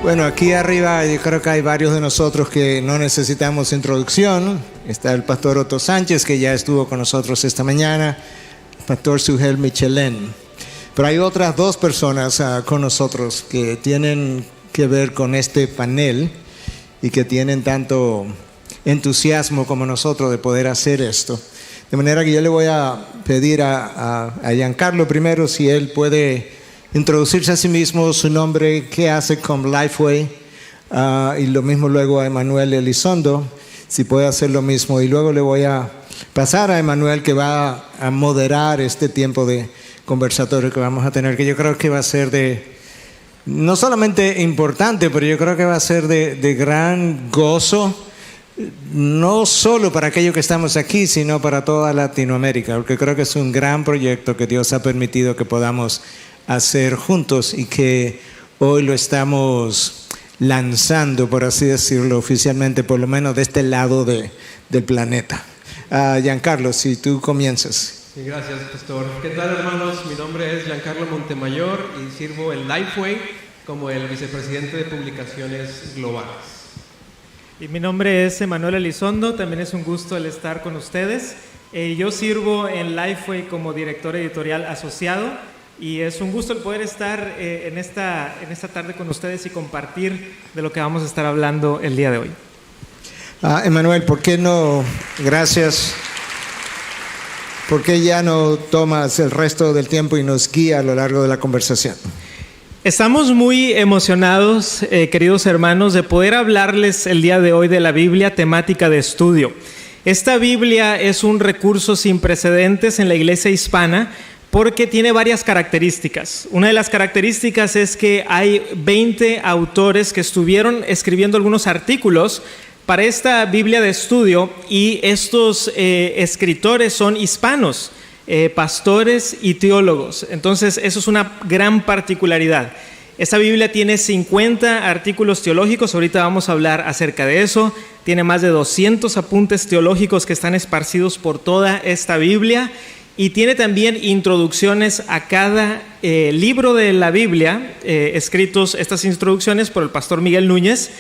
Bueno, aquí arriba yo creo que hay varios de nosotros que no necesitamos introducción. Está el pastor Otto Sánchez, que ya estuvo con nosotros esta mañana, el pastor Sugel Michelén. Pero hay otras dos personas con nosotros que tienen que ver con este panel y que tienen tanto entusiasmo como nosotros de poder hacer esto. De manera que yo le voy a pedir a Giancarlo primero si él puede introducirse a sí mismo, su nombre, qué hace con Lifeway, y lo mismo luego a Emanuel Elizondo, si puede hacer lo mismo. Y luego le voy a pasar a Emanuel, que va a moderar este tiempo de conversatorio que vamos a tener, que yo creo que va a ser no solamente importante, pero yo creo que va a ser de gran gozo, no solo para aquellos que estamos aquí, sino para toda Latinoamérica, porque creo que es un gran proyecto que Dios ha permitido que podamos hacer juntos y que hoy lo estamos lanzando, por así decirlo, oficialmente, por lo menos de este lado del planeta. Giancarlo, si tú comienzas. Sí, gracias, pastor. ¿Qué tal, hermanos? Mi nombre es Giancarlo Montemayor y sirvo en Lifeway como el vicepresidente de publicaciones globales. Y mi nombre es Emanuel Elizondo, también es un gusto el estar con ustedes. Yo sirvo en Lifeway como director editorial asociado y es un gusto el poder estar en esta tarde con ustedes y compartir de lo que vamos a estar hablando el día de hoy. Emanuel, ¿por qué no? Gracias. ¿Por qué ya no tomas el resto del tiempo y nos guía a lo largo de la conversación? Estamos muy emocionados, queridos hermanos, de poder hablarles el día de hoy de la Biblia, temática de estudio. Esta Biblia es un recurso sin precedentes en la iglesia hispana porque tiene varias características. Una de las características es que hay 20 autores que estuvieron escribiendo algunos artículos para esta Biblia de estudio y estos escritores son hispanos, pastores y teólogos. Entonces, eso es una gran particularidad. Esta Biblia tiene 50 artículos teológicos, ahorita vamos a hablar acerca de eso. Tiene más de 200 apuntes teológicos que están esparcidos por toda esta Biblia y tiene también introducciones a cada libro de la Biblia, escritos estas introducciones por el pastor Miguel Núñez.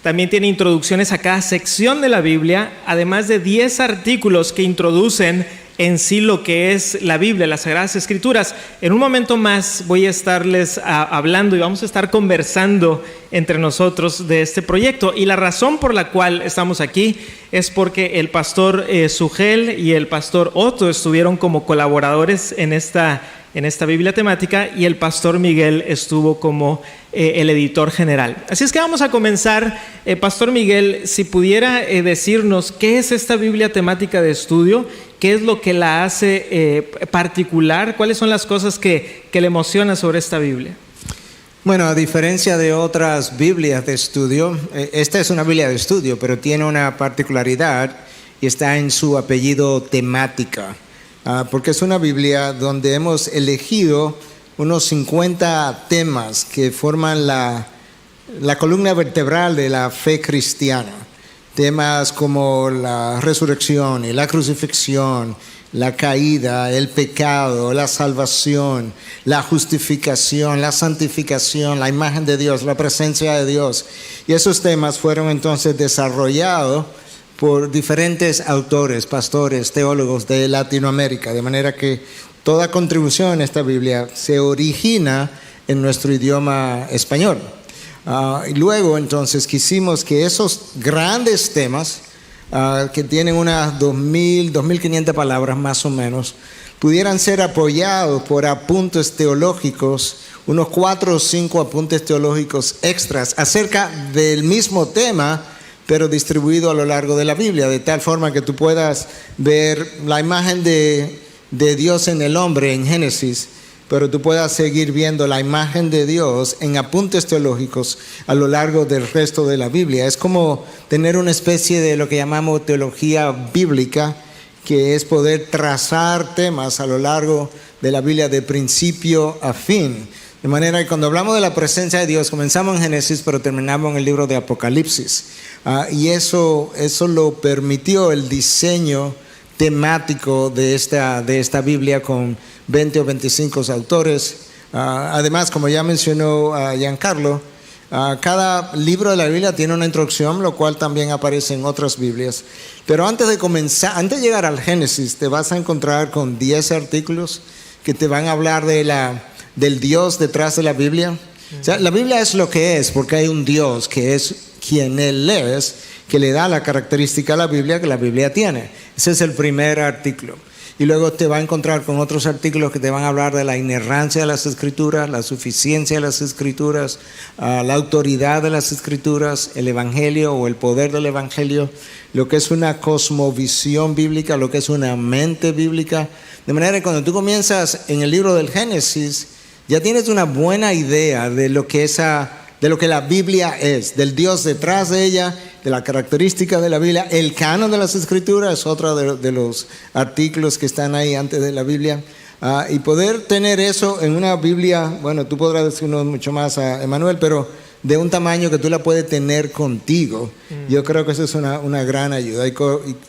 También tiene introducciones a cada sección de la Biblia, además de 10 artículos que introducen en sí lo que es la Biblia, las Sagradas Escrituras. En un momento más voy a estarles hablando y vamos a estar conversando entre nosotros de este proyecto. Y la razón por la cual estamos aquí es porque el pastor Sugel y el pastor Otto estuvieron como colaboradores en esta Biblia temática y el pastor Miguel estuvo como el editor general. Así es que vamos a comenzar. Pastor Miguel, si pudiera decirnos qué es esta Biblia temática de estudio, qué es lo que la hace particular, cuáles son las cosas que le emocionan sobre esta Biblia. Bueno, a diferencia de otras Biblias de estudio, esta es una Biblia de estudio, pero tiene una particularidad y está en su apellido temática. Porque es una Biblia donde hemos elegido unos 50 temas que forman la columna vertebral de la fe cristiana. Temas como la resurrección y la crucifixión, la caída, el pecado, la salvación, la justificación, la santificación, la imagen de Dios, la presencia de Dios. Y esos temas fueron entonces desarrollados por diferentes autores, pastores, teólogos de Latinoamérica, de manera que toda contribución a esta Biblia se origina en nuestro idioma español. Y luego entonces quisimos que esos grandes temas, que tienen unas 2.000, 2.500 palabras más o menos, pudieran ser apoyados por apuntes teológicos, unos 4 o 5 apuntes teológicos extras acerca del mismo tema, pero distribuido a lo largo de la Biblia, de tal forma que tú puedas ver la imagen de Dios en el hombre en Génesis, pero tú puedas seguir viendo la imagen de Dios en apuntes teológicos a lo largo del resto de la Biblia. Es como tener una especie de lo que llamamos teología bíblica, que es poder trazar temas a lo largo de la Biblia de principio a fin. De manera que cuando hablamos de la presencia de Dios, comenzamos en Génesis, pero terminamos en el libro de Apocalipsis. Y eso lo permitió el diseño temático de esta Biblia con 20 o 25 autores. Además, como ya mencionó Giancarlo, Cada libro de la Biblia tiene una introducción, lo cual también aparece en otras Biblias. Pero antes de llegar al Génesis, te vas a encontrar con 10 artículos que te van a hablar del Dios detrás de la Biblia. O sea, la Biblia es lo que es porque hay un Dios que es quien Él es, que le da la característica a la Biblia que la Biblia tiene. Ese es el primer artículo. Y luego te va a encontrar con otros artículos que te van a hablar de la inerrancia de las Escrituras, la suficiencia de las Escrituras, la autoridad de las Escrituras, el Evangelio o el poder del Evangelio, lo que es una cosmovisión bíblica, lo que es una mente bíblica. De manera que cuando tú comienzas en el libro del Génesis, ya tienes una buena idea de lo que la Biblia es, del Dios detrás de ella, de la característica de la Biblia. El canon de las Escrituras es otro de los artículos que están ahí antes de la Biblia. Y poder tener eso en una Biblia, bueno, tú podrás decirnos mucho más a Emanuel, pero de un tamaño que tú la puedes tener contigo. Yo creo que eso es una gran ayuda. Y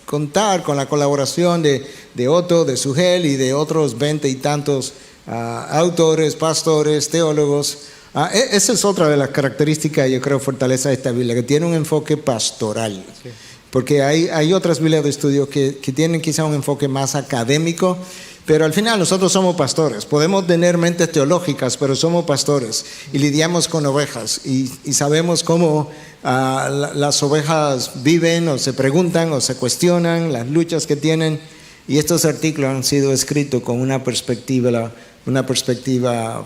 contar con la colaboración de Otto, de Sugel y de otros 20 y tantos autores, pastores, teólogos. Esa es otra de las características, yo creo, fortaleza de esta Biblia, que tiene un enfoque pastoral. Sí. Porque hay otras Biblias de estudio que tienen quizá un enfoque más académico, pero al final nosotros somos pastores. Podemos tener mentes teológicas, pero somos pastores y lidiamos con ovejas y sabemos cómo las ovejas viven o se preguntan o se cuestionan, las luchas que tienen. Y estos artículos han sido escritos con una perspectiva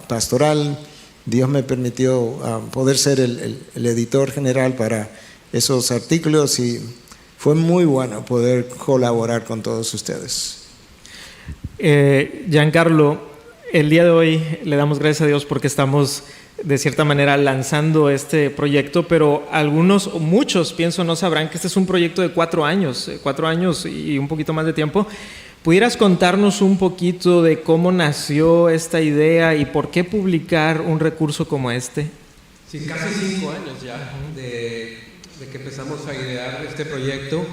pastoral. Dios me permitió poder ser el editor general para esos artículos y fue muy bueno poder colaborar con todos ustedes. Giancarlo, el día de hoy le damos gracias a Dios porque estamos de cierta manera lanzando este proyecto, pero muchos pienso no sabrán que este es un proyecto de 4 años y un poquito más de tiempo. ¿Pudieras contarnos un poquito de cómo nació esta idea y por qué publicar un recurso como este? Sí, casi 5 años ya de que empezamos a idear este proyecto.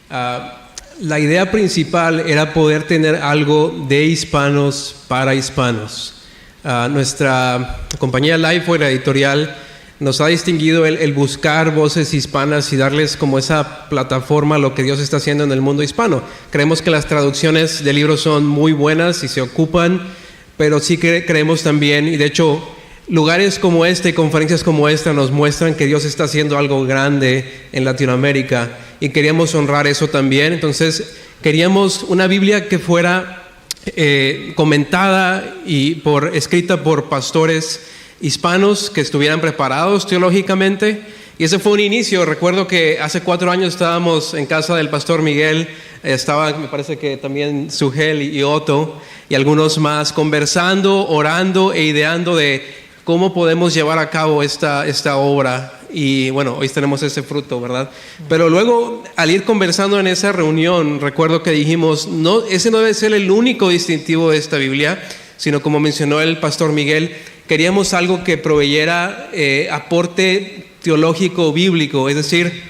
La idea principal era poder tener algo de hispanos para hispanos. Nuestra compañía Lifeway, la editorial, nos ha distinguido el buscar voces hispanas y darles como esa plataforma a lo que Dios está haciendo en el mundo hispano. Creemos que las traducciones de libros son muy buenas y se ocupan, pero sí creemos también, y de hecho lugares como este, conferencias como esta nos muestran que Dios está haciendo algo grande en Latinoamérica y queríamos honrar eso también. Entonces queríamos una Biblia que fuera comentada y escrita por pastores hispanos que estuvieran preparados teológicamente, y ese fue un inicio. Recuerdo que hace 4 años estábamos en casa del pastor Miguel, me parece que también Sugel y Otto y algunos más conversando, orando e ideando de cómo podemos llevar a cabo esta obra, y bueno, hoy tenemos ese fruto, ¿verdad? Pero luego al ir conversando en esa reunión, recuerdo que dijimos, ese no debe ser el único distintivo de esta Biblia, sino como mencionó el pastor Miguel, queríamos algo que proveyera aporte teológico bíblico, es decir,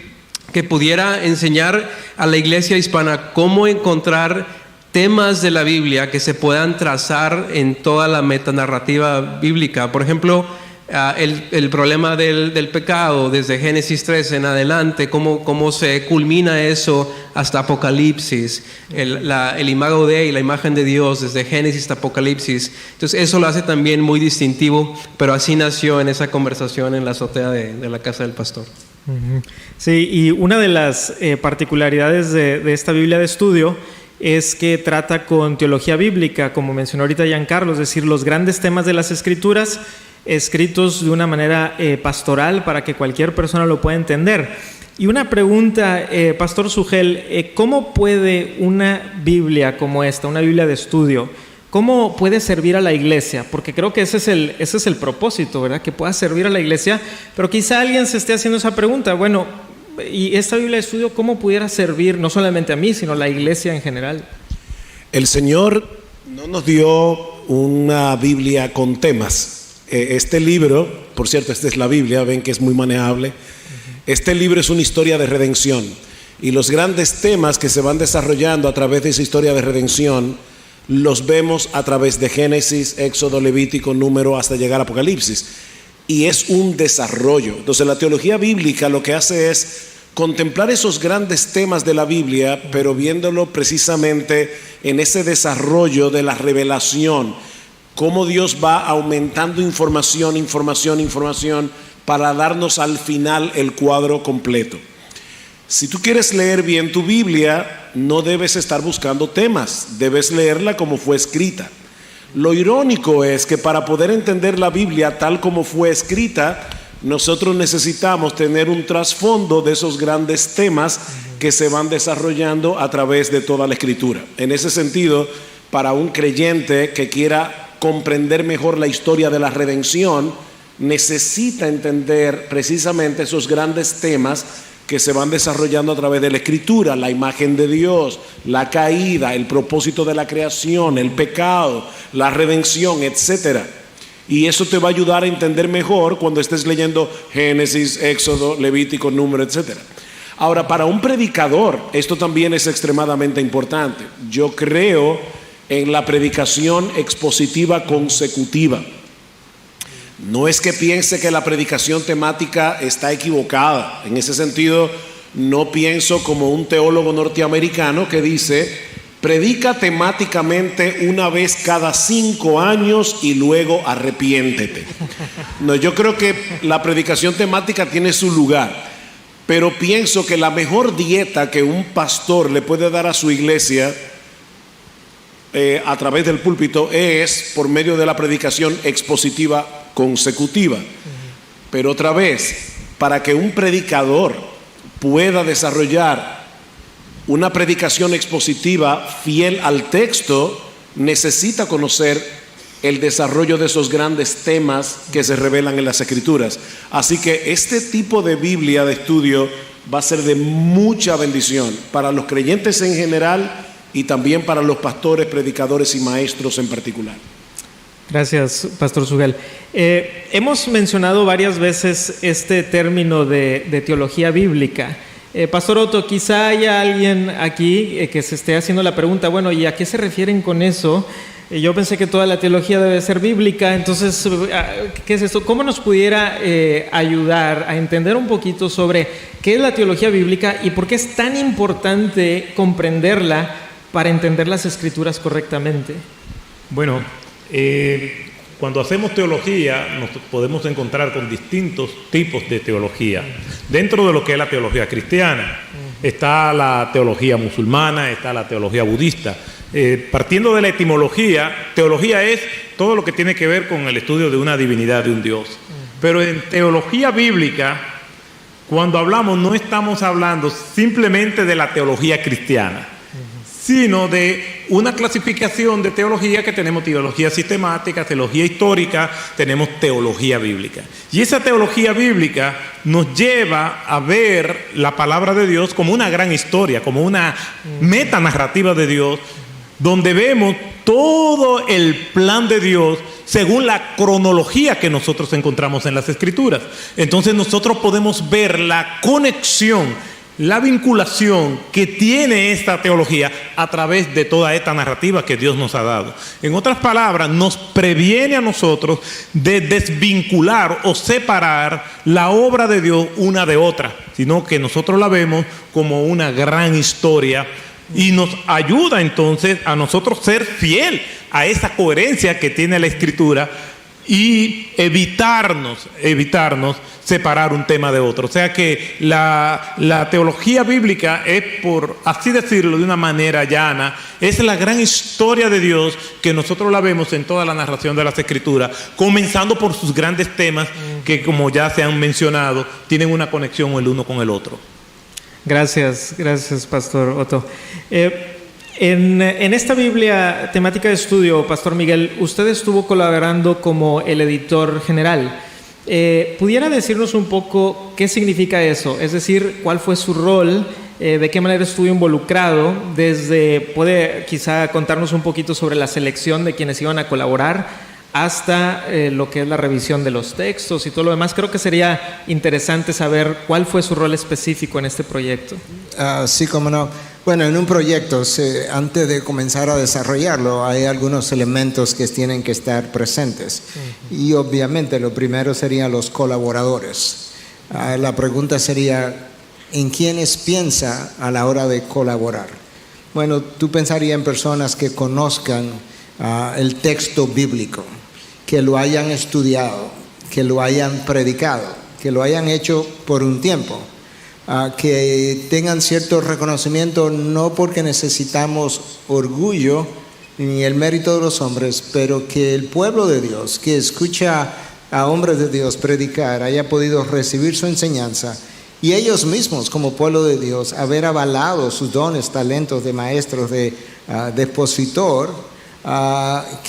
que pudiera enseñar a la iglesia hispana cómo encontrar temas de la Biblia que se puedan trazar en toda la metanarrativa bíblica. Por ejemplo, el problema del pecado desde Génesis 3 en adelante, cómo se culmina eso hasta Apocalipsis, el imago Dei, la imagen de Dios desde Génesis hasta Apocalipsis. Entonces eso lo hace también muy distintivo, pero así nació en esa conversación en la azotea de la casa del pastor. Sí, y una de las particularidades de esta Biblia de estudio es que trata con teología bíblica, como mencionó ahorita Giancarlo, es decir, los grandes temas de las Escrituras escritos de una manera pastoral para que cualquier persona lo pueda entender. Y una pregunta, Pastor Sugel, ¿cómo puede una Biblia como esta, una Biblia de estudio, cómo puede servir a la iglesia? Porque creo que ese es el propósito, ¿verdad? Que pueda servir a la iglesia, pero quizá alguien se esté haciendo esa pregunta, bueno, ¿y esta Biblia de estudio cómo pudiera servir no solamente a mí, sino a la iglesia en general? El Señor no nos dio una Biblia con temas. Este libro, por cierto, esta es la Biblia, ven que es muy manejable. Este libro es una historia de redención, y los grandes temas que se van desarrollando a través de esa historia de redención los vemos a través de Génesis, Éxodo, Levítico, Número, hasta llegar a Apocalipsis. y es un desarrollo. Entonces la teología bíblica lo que hace es contemplar esos grandes temas de la Biblia, pero viéndolo precisamente en ese desarrollo de la revelación, cómo Dios va aumentando información para darnos al final el cuadro completo. Si tú quieres leer bien tu Biblia, no debes estar buscando temas, debes leerla como fue escrita. Lo irónico es que para poder entender la Biblia tal como fue escrita, nosotros necesitamos tener un trasfondo de esos grandes temas que se van desarrollando a través de toda la Escritura. En ese sentido, para un creyente que quiera comprender mejor la historia de la redención, necesita entender precisamente esos grandes temas que se van desarrollando a través de la Escritura: la imagen de Dios, la caída, el propósito de la creación, el pecado, la redención, etcétera. Y eso te va a ayudar a entender mejor cuando estés leyendo Génesis, Éxodo, Levítico, Número, etcétera. Ahora, para un predicador, esto también es extremadamente importante. Yo creo en la predicación expositiva consecutiva. No es que piense que la predicación temática está equivocada. En ese sentido, no pienso como un teólogo norteamericano que dice: predica temáticamente una vez cada 5 años y luego arrepiéntete. No, yo creo que la predicación temática tiene su lugar, pero pienso que la mejor dieta que un pastor le puede dar a su iglesia a través del púlpito es por medio de la predicación expositiva consecutiva. Pero otra vez, para que un predicador pueda desarrollar una predicación expositiva fiel al texto, necesita conocer el desarrollo de esos grandes temas que se revelan en las Escrituras. Así que este tipo de Biblia de estudio va a ser de mucha bendición para los creyentes en general y también para los pastores, predicadores y maestros en particular. Gracias, Pastor Sugel. Hemos mencionado varias veces este término de teología bíblica. Pastor Otto, quizá haya alguien aquí que se esté haciendo la pregunta: bueno, ¿y a qué se refieren con eso? Yo pensé que toda la teología debe ser bíblica, entonces, ¿qué es esto? ¿Cómo nos pudiera ayudar a entender un poquito sobre qué es la teología bíblica y por qué es tan importante comprenderla para entender las Escrituras correctamente? Bueno, cuando hacemos teología nos podemos encontrar con distintos tipos de teología. Dentro de lo que es la teología cristiana, está la teología musulmana, está la teología budista. Partiendo de la etimología, teología es todo lo que tiene que ver con el estudio de una divinidad, de un Dios. Pero en teología bíblica, cuando hablamos, no estamos hablando simplemente de la teología cristiana, sino de una clasificación de teología que tenemos: teología sistemática, teología histórica, tenemos teología bíblica. Y esa teología bíblica nos lleva a ver la palabra de Dios como una gran historia, como una metanarrativa de Dios, donde vemos todo el plan de Dios según la cronología que nosotros encontramos en las Escrituras. Entonces nosotros podemos ver la conexión, la vinculación que tiene esta teología a través de toda esta narrativa que Dios nos ha dado. En otras palabras, nos previene a nosotros de desvincular o separar la obra de Dios una de otra, sino que nosotros la vemos como una gran historia y nos ayuda entonces a nosotros ser fiel a esa coherencia que tiene la Escritura y evitarnos separar un tema de otro. O sea que la teología bíblica es, por así decirlo de una manera llana, es la gran historia de Dios que nosotros la vemos en toda la narración de las Escrituras, comenzando por sus grandes temas que, como ya se han mencionado, tienen una conexión el uno con el otro. Gracias, Pastor Otto. En esta Biblia temática de estudio, Pastor Miguel, usted estuvo colaborando como el editor general. ¿Pudiera decirnos un poco qué significa eso? Es decir, ¿cuál fue su rol? ¿De qué manera estuvo involucrado? ¿Puede quizá contarnos un poquito sobre la selección de quienes iban a colaborar hasta lo que es la revisión de los textos y todo lo demás? Creo que sería interesante saber cuál fue su rol específico en este proyecto. Sí, cómo no. Bueno, en un proyecto, antes de comenzar a desarrollarlo, hay algunos elementos que tienen que estar presentes. Y obviamente lo primero serían los colaboradores. La pregunta sería, ¿en quiénes piensa a la hora de colaborar? Bueno, tú pensarías en personas que conozcan el texto bíblico, que lo hayan estudiado, que lo hayan predicado, que lo hayan hecho por un tiempo. Que tengan cierto reconocimiento, no porque necesitamos orgullo ni el mérito de los hombres, pero que el pueblo de Dios, que escucha a hombres de Dios predicar, haya podido recibir su enseñanza y ellos mismos como pueblo de Dios haber avalado sus dones, talentos de maestros, de expositor,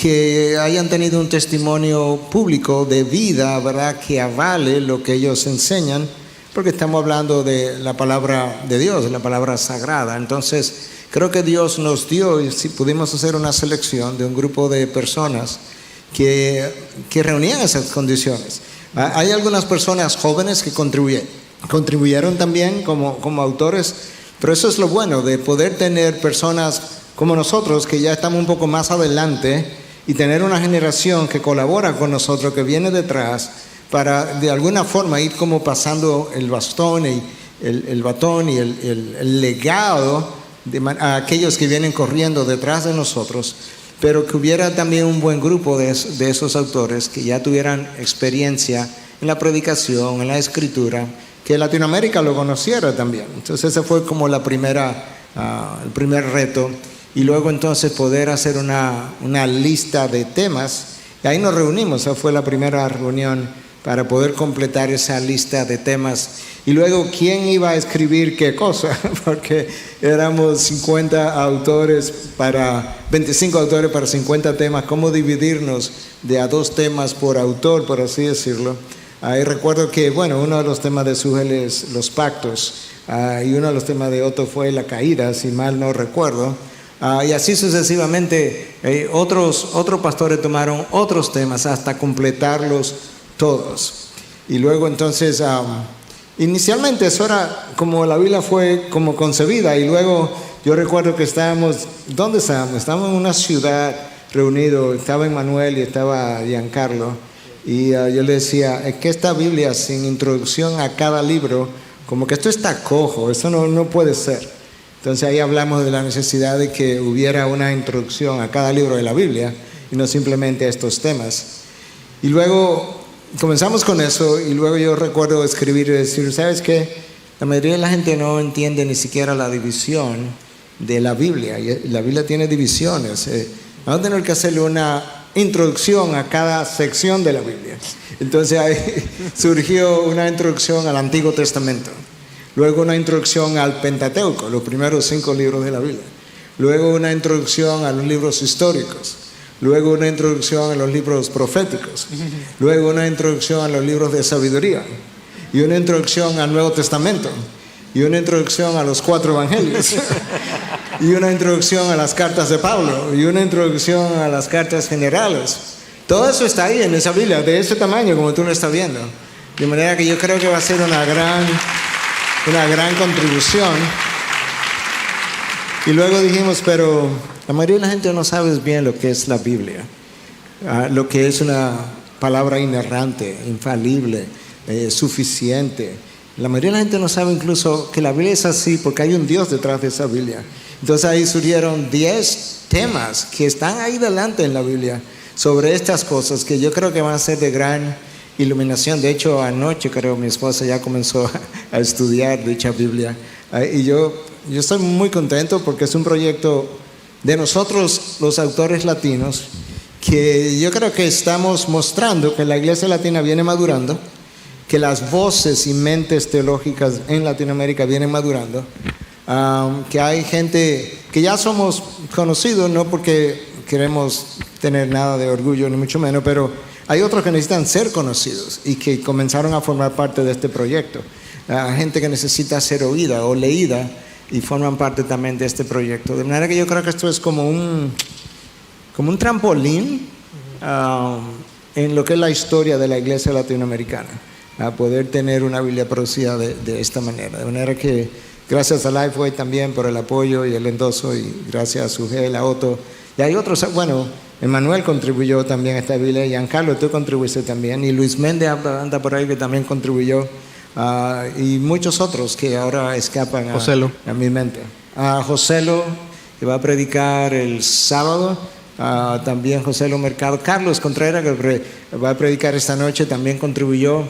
que hayan tenido un testimonio público de vida, ¿verdad?, que avale lo que ellos enseñan, porque estamos hablando de la palabra de Dios, de la palabra sagrada. Entonces, creo que Dios nos dio, y si pudimos hacer una selección de un grupo de personas que reunían esas condiciones. Hay algunas personas jóvenes que contribuyeron también como autores, pero eso es lo bueno de poder tener personas como nosotros, que ya estamos un poco más adelante, y tener una generación que colabora con nosotros, que viene detrás, para de alguna forma ir como pasando el bastón y el batón y el legado a aquellos que vienen corriendo detrás de nosotros, pero que hubiera también un buen grupo de esos autores que ya tuvieran experiencia en la predicación, en la escritura, que Latinoamérica lo conociera también. Entonces ese fue como el primer reto, y luego entonces poder hacer una lista de temas, y ahí nos reunimos. Esa fue la primera reunión para poder completar esa lista de temas. Y luego, ¿quién iba a escribir qué cosa? Porque éramos 25 autores para 50 temas. ¿Cómo dividirnos de a 2 temas por autor, por así decirlo? Ahí recuerdo que, bueno, uno de los temas de Sugel es los pactos, y uno de los temas de Otto fue la caída, si mal no recuerdo. Y así sucesivamente, otros pastores tomaron otros temas hasta completarlos todos. Y luego entonces, inicialmente eso era como la Biblia fue como concebida, y luego yo recuerdo que ¿dónde estábamos? Estábamos en una ciudad reunidos, estaba Emmanuel y estaba Giancarlo, y yo le decía, es que esta Biblia sin introducción a cada libro, como que esto está cojo, eso no puede ser. Entonces ahí hablamos de la necesidad de que hubiera una introducción a cada libro de la Biblia y no simplemente a estos temas. Y luego comenzamos con eso, y luego yo recuerdo escribir y decir, ¿sabes qué? La mayoría de la gente no entiende ni siquiera la división de la Biblia, y la Biblia tiene divisiones. Vamos a tener que hacerle una introducción a cada sección de la Biblia. Entonces ahí surgió una introducción al Antiguo Testamento, luego una introducción al Pentateuco, los primeros 5 libros de la Biblia, luego una introducción a los libros históricos, luego una introducción a los libros proféticos, luego una introducción a los libros de sabiduría, y una introducción al Nuevo Testamento, y una introducción a los 4 evangelios, y una introducción a las cartas de Pablo, y una introducción a las cartas generales. Todo eso está ahí en esa Biblia, de ese tamaño como tú lo estás viendo. De manera que yo creo que va a ser una gran contribución. Y luego dijimos, pero la mayoría de la gente no sabe bien lo que es la Biblia, lo que es una palabra inerrante, infalible, suficiente. La mayoría de la gente no sabe incluso que la Biblia es así porque hay un Dios detrás de esa Biblia. Entonces ahí surgieron 10 temas que están ahí delante en la Biblia sobre estas cosas que yo creo que van a ser de gran iluminación. De hecho, anoche creo mi esposa ya comenzó a estudiar dicha Biblia, y yo estoy muy contento porque es un proyecto de nosotros los autores latinos, que yo creo que estamos mostrando que la iglesia latina viene madurando, que las voces y mentes teológicas en Latinoamérica vienen madurando, que hay gente que ya somos conocidos, no porque queremos tener nada de orgullo ni mucho menos, pero hay otros que necesitan ser conocidos y que comenzaron a formar parte de este proyecto. Gente que necesita ser oída o leída y forman parte también de este proyecto. De manera que yo creo que esto es como un trampolín en lo que es la historia de la iglesia latinoamericana, a poder tener una Biblia producida de esta manera. De manera que Gracias a Lifeway también por el apoyo y el endoso, y gracias a Sugel, a Otto. Y hay otros, bueno, Emanuel contribuyó también a esta Biblia, Giancarlo, tú contribuiste también, y Luis Méndez anda por ahí que también contribuyó, y muchos otros que ahora escapan a mi mente. Joselo, que va a predicar el sábado, también Joselo Mercado. Carlos Contreras, que va a predicar esta noche, también contribuyó.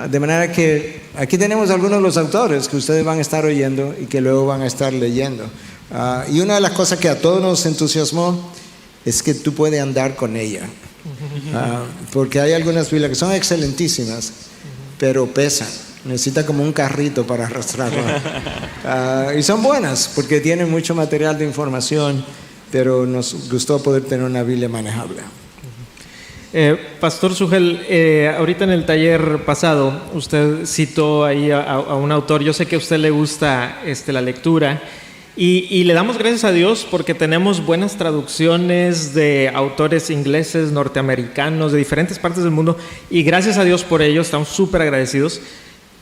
De manera que aquí tenemos algunos de los autores que ustedes van a estar oyendo y que luego van a estar leyendo. Y una de las cosas que a todos nos entusiasmó es que tú puedes andar con ella. Porque hay algunas Biblias que son excelentísimas, pero pesan. Necesita como un carrito para arrastrarla. Y son buenas porque tienen mucho material de información, pero nos gustó poder tener una Biblia manejable. Pastor Sugel, ahorita en el taller pasado usted citó ahí a un autor. Yo sé que a usted le gusta la lectura y le damos gracias a Dios porque tenemos buenas traducciones de autores ingleses, norteamericanos, de diferentes partes del mundo, y gracias a Dios por ello, estamos súper agradecidos.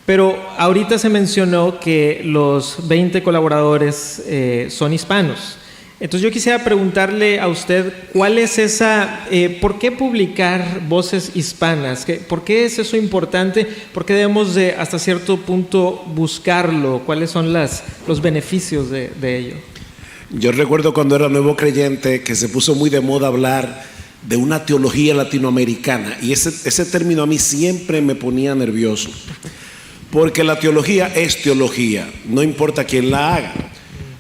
Pero ahorita se mencionó que los 20 colaboradores son hispanos. Entonces yo quisiera preguntarle a usted, ¿cuál es por qué publicar voces hispanas? ¿Por qué es eso importante? ¿Por qué debemos de, hasta cierto punto, buscarlo? ¿Cuáles son los beneficios de ello? Yo recuerdo cuando era nuevo creyente que se puso muy de moda hablar de una teología latinoamericana, y ese término a mí siempre me ponía nervioso, porque la teología es teología, no importa quién la haga.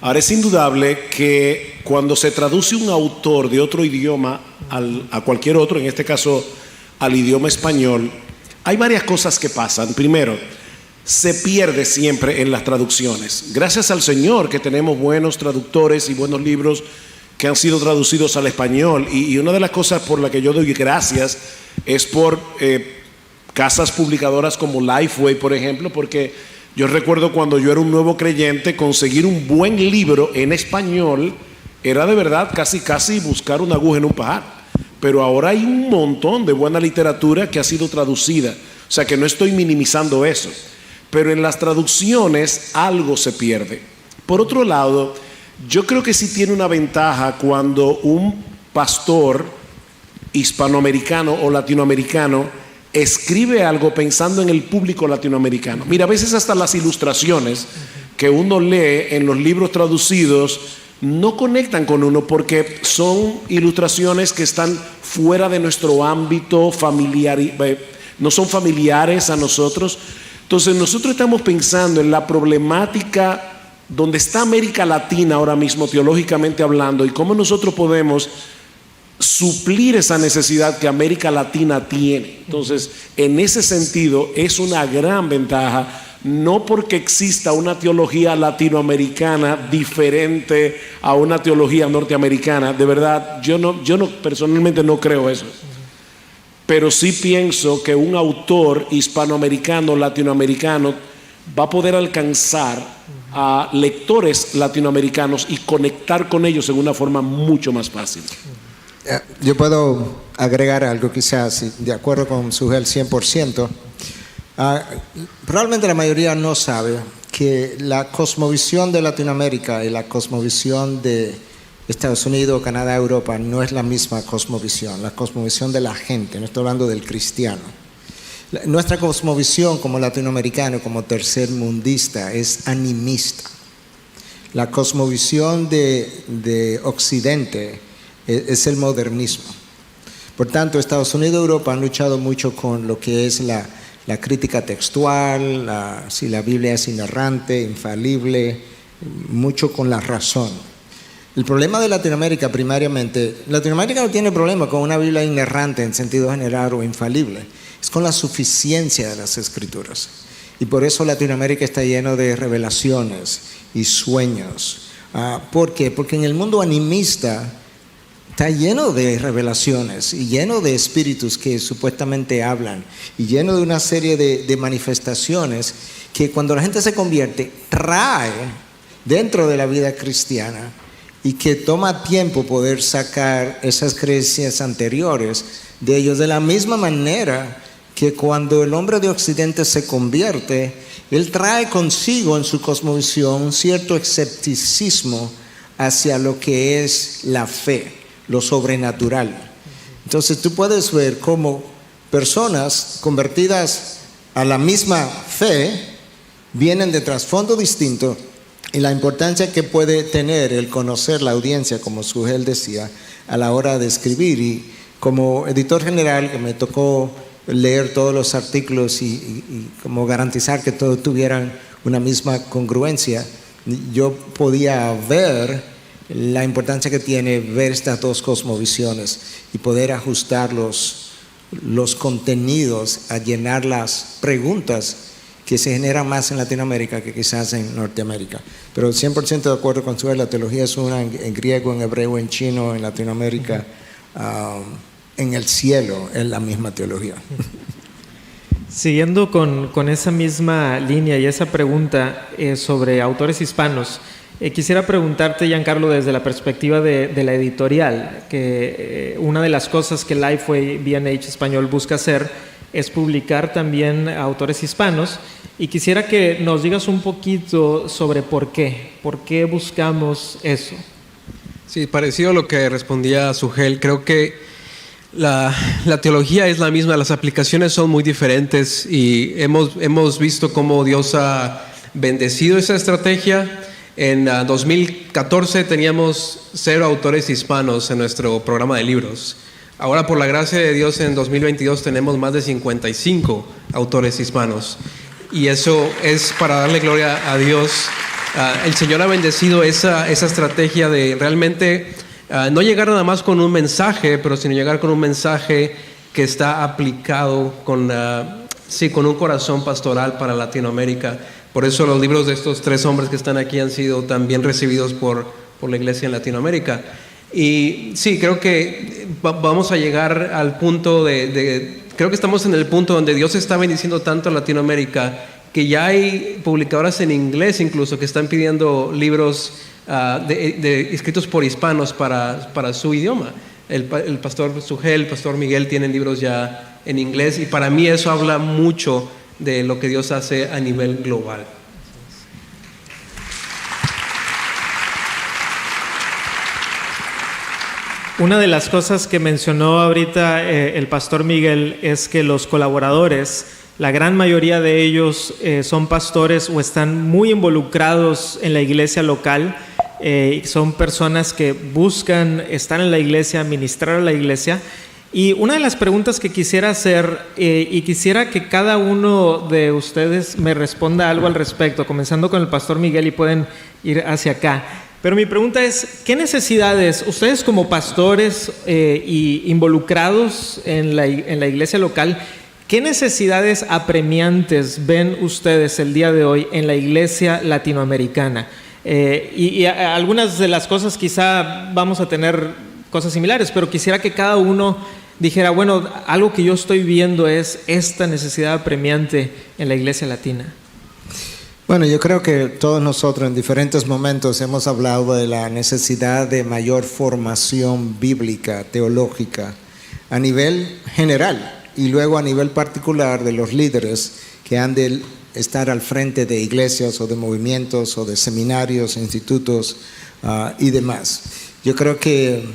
Ahora, es indudable que cuando se traduce un autor de otro idioma a cualquier otro, en este caso al idioma español, hay varias cosas que pasan. Primero, se pierde siempre en las traducciones. Gracias al Señor que tenemos buenos traductores y buenos libros que han sido traducidos al español. Y una de las cosas por las que yo doy gracias es por casas publicadoras como Lifeway, por ejemplo, porque yo recuerdo cuando yo era un nuevo creyente, conseguir un buen libro en español era de verdad casi buscar una aguja en un pajar. Pero ahora hay un montón de buena literatura que ha sido traducida. O sea que no estoy minimizando eso. Pero en las traducciones algo se pierde. Por otro lado, yo creo que sí tiene una ventaja cuando un pastor hispanoamericano o latinoamericano escribe algo pensando en el público latinoamericano. Mira, a veces hasta las ilustraciones que uno lee en los libros traducidos no conectan con uno porque son ilustraciones que están fuera de nuestro ámbito familiar, no son familiares a nosotros. Entonces nosotros estamos pensando en la problemática donde está América Latina ahora mismo teológicamente hablando y cómo nosotros podemos suplir esa necesidad que América Latina tiene. Entonces, en ese sentido, es una gran ventaja, no porque exista una teología latinoamericana diferente a una teología norteamericana. De verdad, yo personalmente no creo eso. Pero sí pienso que un autor hispanoamericano, latinoamericano, va a poder alcanzar a lectores latinoamericanos y conectar con ellos en una forma mucho más fácil. Yo puedo agregar algo quizás, de acuerdo con Sugel 100%. Probablemente la mayoría no sabe que la cosmovisión de Latinoamérica y la cosmovisión de Estados Unidos, Canadá, Europa no es la misma cosmovisión. La cosmovisión de la gente, no estoy hablando del cristiano. Nuestra cosmovisión como latinoamericano, como tercermundista, es animista. La cosmovisión de Occidente es el modernismo. Por tanto, Estados Unidos y Europa han luchado mucho con lo que es la crítica textual, si la Biblia es inerrante, infalible, mucho con la razón. El problema de Latinoamérica primariamente, Latinoamérica no tiene problema con una Biblia inerrante en sentido general o infalible, es con la suficiencia de las Escrituras. Y por eso Latinoamérica está lleno de revelaciones y sueños. ¿Por qué? Porque en el mundo animista está lleno de revelaciones y lleno de espíritus que supuestamente hablan y lleno de una serie de manifestaciones que cuando la gente se convierte trae dentro de la vida cristiana y que toma tiempo poder sacar esas creencias anteriores de ellos, de la misma manera que cuando el hombre de Occidente se convierte él trae consigo en su cosmovisión un cierto escepticismo hacia lo que es la fe, lo sobrenatural. Entonces tú puedes ver cómo personas convertidas a la misma fe vienen de trasfondo distinto, y la importancia que puede tener el conocer la audiencia, como Sugel decía, a la hora de escribir. Y como editor general, que me tocó leer todos los artículos y como garantizar que todos tuvieran una misma congruencia, yo podía ver la importancia que tiene ver estas dos cosmovisiones y poder ajustar los contenidos a llenar las preguntas que se generan más en Latinoamérica que quizás en Norteamérica. Pero 100% de acuerdo con Sugel, la teología es una en griego, en hebreo, en chino, en Latinoamérica, en el cielo es la misma teología. Siguiendo con esa misma línea y esa pregunta sobre autores hispanos, quisiera preguntarte, Giancarlo, desde la perspectiva de la editorial, que una de las cosas que Lifeway B&H Español busca hacer es publicar también autores hispanos, y quisiera que nos digas un poquito sobre por qué buscamos eso. Sí, parecido a lo que respondía Sugel, creo que la teología es la misma, las aplicaciones son muy diferentes, y hemos visto cómo Dios ha bendecido esa estrategia. En 2014 teníamos 0 autores hispanos en nuestro programa de libros. Ahora, por la gracia de Dios, en 2022 tenemos más de 55 autores hispanos. Y eso es para darle gloria a Dios. El Señor ha bendecido esa estrategia de realmente no llegar nada más con un mensaje, pero sino llegar con un mensaje que está aplicado con un corazón pastoral para Latinoamérica. Por eso los libros de estos 3 hombres que están aquí han sido tan bien recibidos por la iglesia en Latinoamérica. Y sí, creo que vamos a llegar al punto creo que estamos en el punto donde Dios está bendiciendo tanto a Latinoamérica que ya hay publicadoras en inglés incluso que están pidiendo libros escritos por hispanos para su idioma. El pastor Sugel, el pastor Miguel tienen libros ya en inglés, y para mí eso habla mucho de lo que Dios hace a nivel global. Una de las cosas que mencionó ahorita el pastor Miguel es que los colaboradores, la gran mayoría de ellos son pastores o están muy involucrados en la iglesia local. Son personas que buscan estar en la iglesia, ministrar a la iglesia. Y una de las preguntas que quisiera hacer, y quisiera que cada uno de ustedes me responda algo al respecto, comenzando con el pastor Miguel, y pueden ir hacia acá. Pero mi pregunta es, ¿qué necesidades ustedes como pastores y involucrados en la iglesia local, qué necesidades apremiantes ven ustedes el día de hoy en la iglesia latinoamericana? Y algunas de las cosas quizá vamos a tener cosas similares, pero quisiera que cada uno dijera, bueno, algo que yo estoy viendo es esta necesidad apremiante en la iglesia latina. Bueno, yo creo que todos nosotros en diferentes momentos hemos hablado de la necesidad de mayor formación bíblica, teológica, a nivel general y luego a nivel particular de los líderes que han de estar al frente de iglesias o de movimientos o de seminarios, institutos y demás. Yo creo que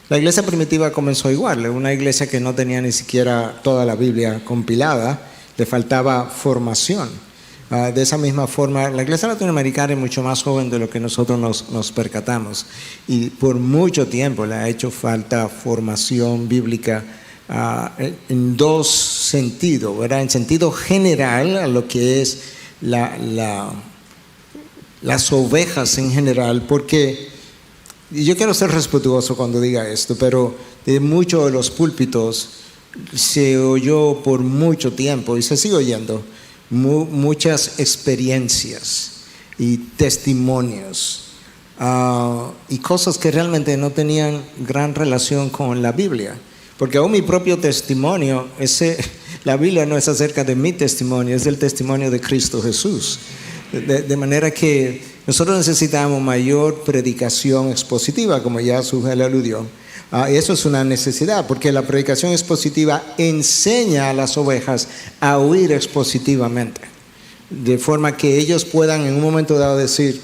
la iglesia primitiva comenzó igual, una iglesia que no tenía ni siquiera toda la Biblia compilada, le faltaba formación. De esa misma forma, la iglesia latinoamericana es mucho más joven de lo que nosotros nos percatamos, y por mucho tiempo le ha hecho falta formación bíblica en dos sentidos, ¿verdad? En sentido general, a lo que es las ovejas en general, porque y yo quiero ser respetuoso cuando diga esto, pero de muchos de los púlpitos se oyó por mucho tiempo y se sigue oyendo muchas experiencias y testimonios y cosas que realmente no tenían gran relación con la Biblia, porque aún mi propio testimonio, la Biblia no es acerca de mi testimonio, es el testimonio de Cristo Jesús, de manera que nosotros necesitamos mayor predicación expositiva, como ya Sugel aludió. Eso es una necesidad, porque la predicación expositiva enseña a las ovejas a oír expositivamente. de forma que ellos puedan en un momento dado decir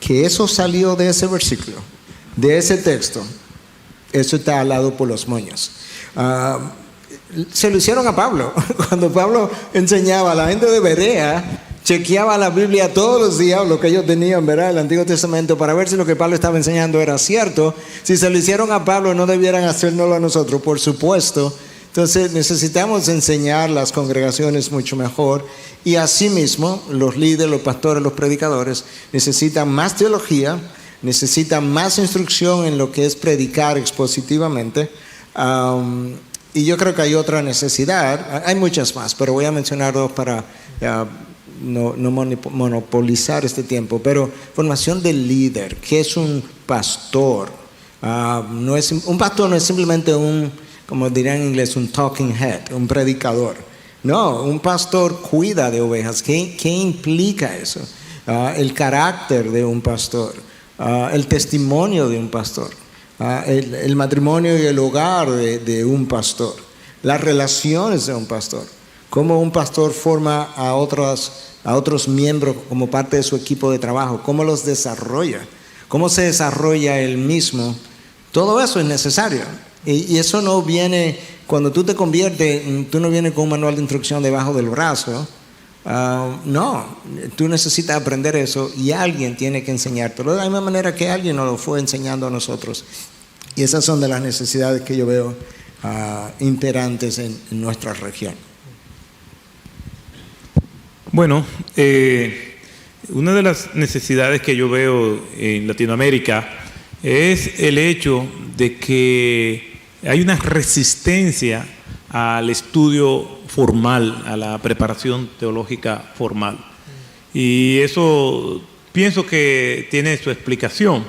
que eso salió de ese versículo, de ese texto, eso está al lado por los moños. Se lo hicieron a Pablo. Cuando Pablo enseñaba a la gente de Berea, chequeaba la Biblia todos los días, lo que ellos tenían, ¿verdad?, el Antiguo Testamento, para ver si lo que Pablo estaba enseñando era cierto. Si se lo hicieron a Pablo, no debieran hacérnoslo a nosotros, por supuesto. Entonces necesitamos enseñar las congregaciones mucho mejor, y asimismo los líderes, los pastores, los predicadores necesitan más teología, necesitan más instrucción en lo que es predicar expositivamente. Y yo creo que hay otra necesidad, hay muchas más, pero voy a mencionar dos para no monopolizar este tiempo. Pero formación del líder. ¿Qué es un pastor? Un pastor no es simplemente como dirían en inglés, un talking head, un predicador. No, un pastor cuida de ovejas. ¿Qué implica eso? El carácter de un pastor, el testimonio de un pastor, el matrimonio y el hogar de un pastor, las relaciones de un pastor, cómo un pastor forma a otros miembros como parte de su equipo de trabajo, cómo los desarrolla, cómo se desarrolla él mismo. Todo eso es necesario. Y eso no viene, cuando tú te conviertes, tú no vienes con un manual de instrucción debajo del brazo. No, tú necesitas aprender eso y alguien tiene que enseñártelo de la misma manera que alguien nos lo fue enseñando a nosotros. Y esas son de las necesidades que yo veo imperantes en nuestra región. Bueno, una de las necesidades que yo veo en Latinoamérica es el hecho de que hay una resistencia al estudio formal, a la preparación teológica formal. Y eso pienso que tiene su explicación.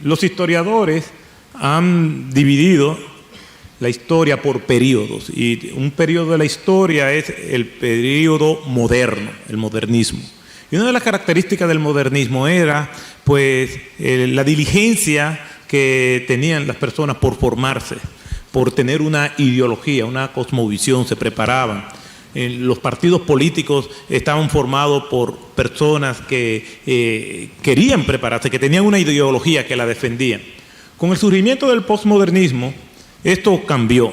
Los historiadores han dividido la historia por periodos, y un periodo de la historia es el periodo moderno, el modernismo. Y una de las características del modernismo era, pues, la diligencia que tenían las personas por formarse, por tener una ideología, una cosmovisión, se preparaban. Los partidos políticos estaban formados por personas que querían prepararse, que tenían una ideología, que la defendían. Con el surgimiento del posmodernismo, esto cambió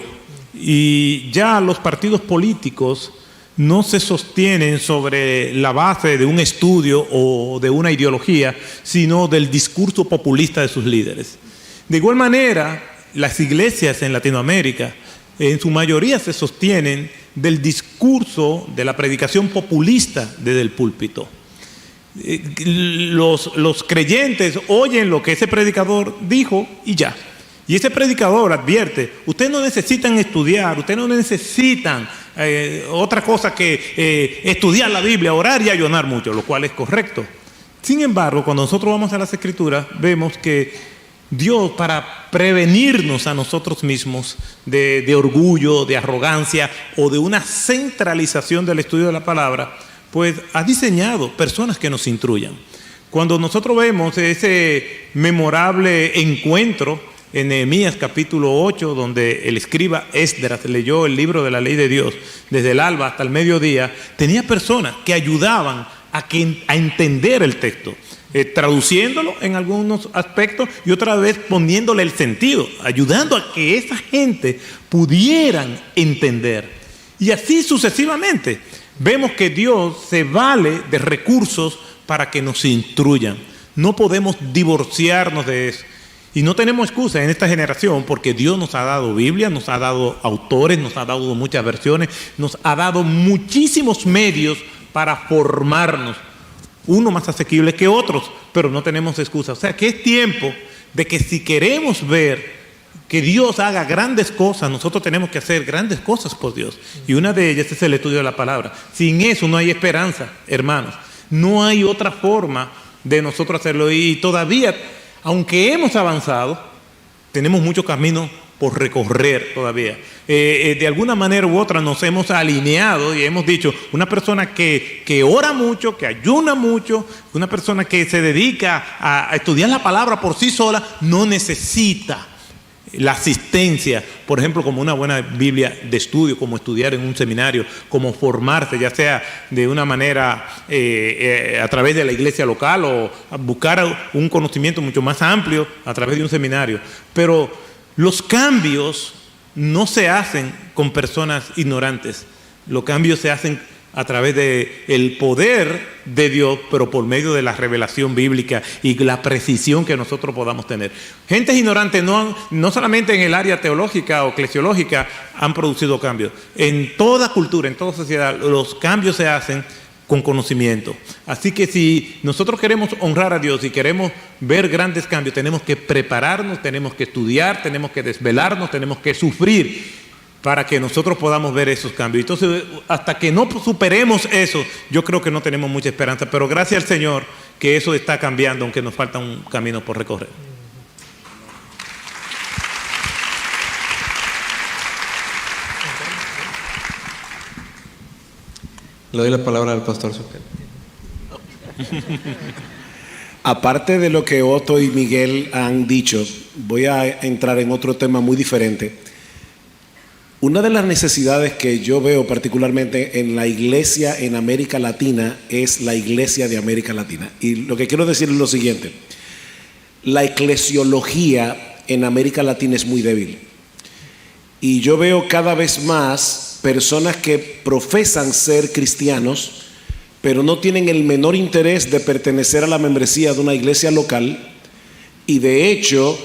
y ya los partidos políticos no se sostienen sobre la base de un estudio o de una ideología, sino del discurso populista de sus líderes. De igual manera, las iglesias en Latinoamérica, en su mayoría se sostienen del discurso de la predicación populista desde el púlpito. Los creyentes oyen lo que ese predicador dijo y ya. Y ese predicador advierte, ustedes no necesitan estudiar, ustedes no necesitan otra cosa que estudiar la Biblia, orar y ayunar mucho, lo cual es correcto. Sin embargo, cuando nosotros vamos a las Escrituras, vemos que Dios, para prevenirnos a nosotros mismos de orgullo, de arrogancia o de una centralización del estudio de la palabra, pues ha diseñado personas que nos instruyan. Cuando nosotros vemos ese memorable encuentro en Nehemías capítulo 8, donde el escriba Esdras leyó el libro de la ley de Dios desde el alba hasta el mediodía, tenía personas que ayudaban a entender el texto, traduciéndolo en algunos aspectos y otra vez poniéndole el sentido, ayudando a que esa gente pudieran entender. Y así sucesivamente. Vemos que Dios se vale de recursos para que nos instruyan. No podemos divorciarnos de eso. Y no tenemos excusa en esta generación porque Dios nos ha dado Biblia, nos ha dado autores, nos ha dado muchas versiones, nos ha dado muchísimos medios para formarnos, uno más asequible que otros, pero no tenemos excusa. O sea que es tiempo de que si queremos ver que Dios haga grandes cosas, nosotros tenemos que hacer grandes cosas por Dios. Y una de ellas es el estudio de la palabra. Sin eso no hay esperanza, hermanos. No hay otra forma de nosotros hacerlo. Y todavía, aunque hemos avanzado, tenemos mucho camino por recorrer todavía. De alguna manera u otra nos hemos alineado y hemos dicho, una persona que ora mucho, que ayuna mucho, una persona que se dedica a estudiar la palabra por sí sola, no necesita la asistencia, por ejemplo, como una buena Biblia de estudio, como estudiar en un seminario, como formarse, ya sea de una manera a través de la iglesia local o buscar un conocimiento mucho más amplio a través de un seminario. Pero los cambios no se hacen con personas ignorantes, los cambios se hacen a través del poder de Dios, pero por medio de la revelación bíblica y la precisión que nosotros podamos tener. Gentes ignorantes no solamente en el área teológica o eclesiológica han producido cambios. En toda cultura, en toda sociedad, los cambios se hacen con conocimiento. Así que si nosotros queremos honrar a Dios y queremos ver grandes cambios, tenemos que prepararnos, tenemos que estudiar, tenemos que desvelarnos, tenemos que sufrir para que nosotros podamos ver esos cambios. Entonces, hasta que no superemos eso, yo creo que no tenemos mucha esperanza, pero gracias al Señor que eso está cambiando, aunque nos falta un camino por recorrer. Le doy la palabra al pastor Suquel. Aparte de lo que Otto y Miguel han dicho, voy a entrar en otro tema muy diferente. Una de las necesidades que yo veo particularmente en la iglesia en América Latina es la iglesia de América Latina. Y lo que quiero decir es lo siguiente: la eclesiología en América Latina es muy débil. Y yo veo cada vez más personas que profesan ser cristianos, pero no tienen el menor interés de pertenecer a la membresía de una iglesia local. Y de hecho,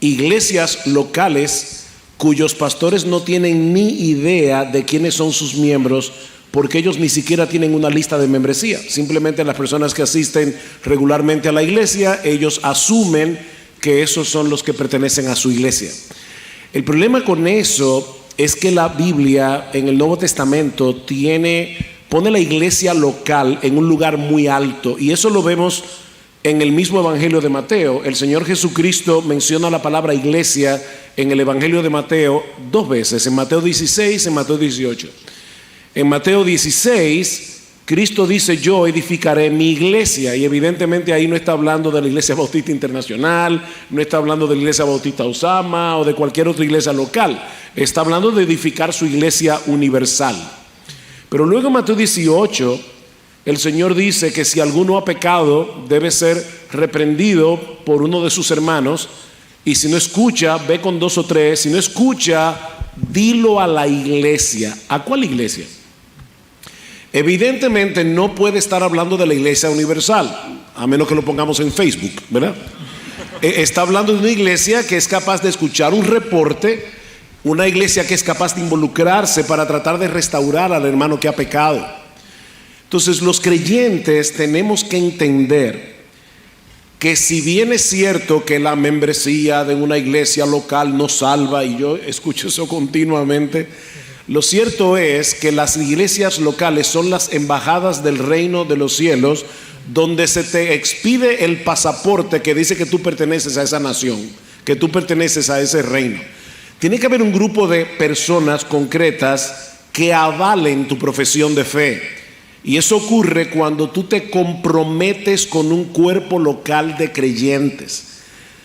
iglesias locales cuyos pastores no tienen ni idea de quiénes son sus miembros, porque ellos ni siquiera tienen una lista de membresía. Simplemente las personas que asisten regularmente a la iglesia, ellos asumen que esos son los que pertenecen a su iglesia. El problema con eso es que la Biblia en el Nuevo Testamento pone la iglesia local en un lugar muy alto, y eso lo vemos en el mismo Evangelio de Mateo. El Señor Jesucristo menciona la palabra iglesia en el Evangelio de Mateo 2 veces, en Mateo 16, en Mateo 18. En Mateo 16, Cristo dice: yo edificaré mi iglesia, y evidentemente ahí no está hablando de la Iglesia Bautista Internacional, no está hablando de la Iglesia Bautista Osama o de cualquier otra iglesia local, está hablando de edificar su iglesia universal. Pero luego en Mateo 18, el Señor dice que si alguno ha pecado, debe ser reprendido por uno de sus hermanos, y si no escucha, ve con 2 o 3, si no escucha, dilo a la iglesia. ¿A cuál iglesia? Evidentemente no puede estar hablando de la iglesia universal, a menos que lo pongamos en Facebook, ¿verdad? Está hablando de una iglesia que es capaz de escuchar un reporte, una iglesia que es capaz de involucrarse para tratar de restaurar al hermano que ha pecado. Entonces, los creyentes tenemos que entender que si bien es cierto que la membresía de una iglesia local nos salva, y yo escucho eso continuamente, lo cierto es que las iglesias locales son las embajadas del reino de los cielos, donde se te expide el pasaporte que dice que tú perteneces a esa nación, que tú perteneces a ese reino. Tiene que haber un grupo de personas concretas que avalen tu profesión de fe. Y eso ocurre cuando tú te comprometes con un cuerpo local de creyentes.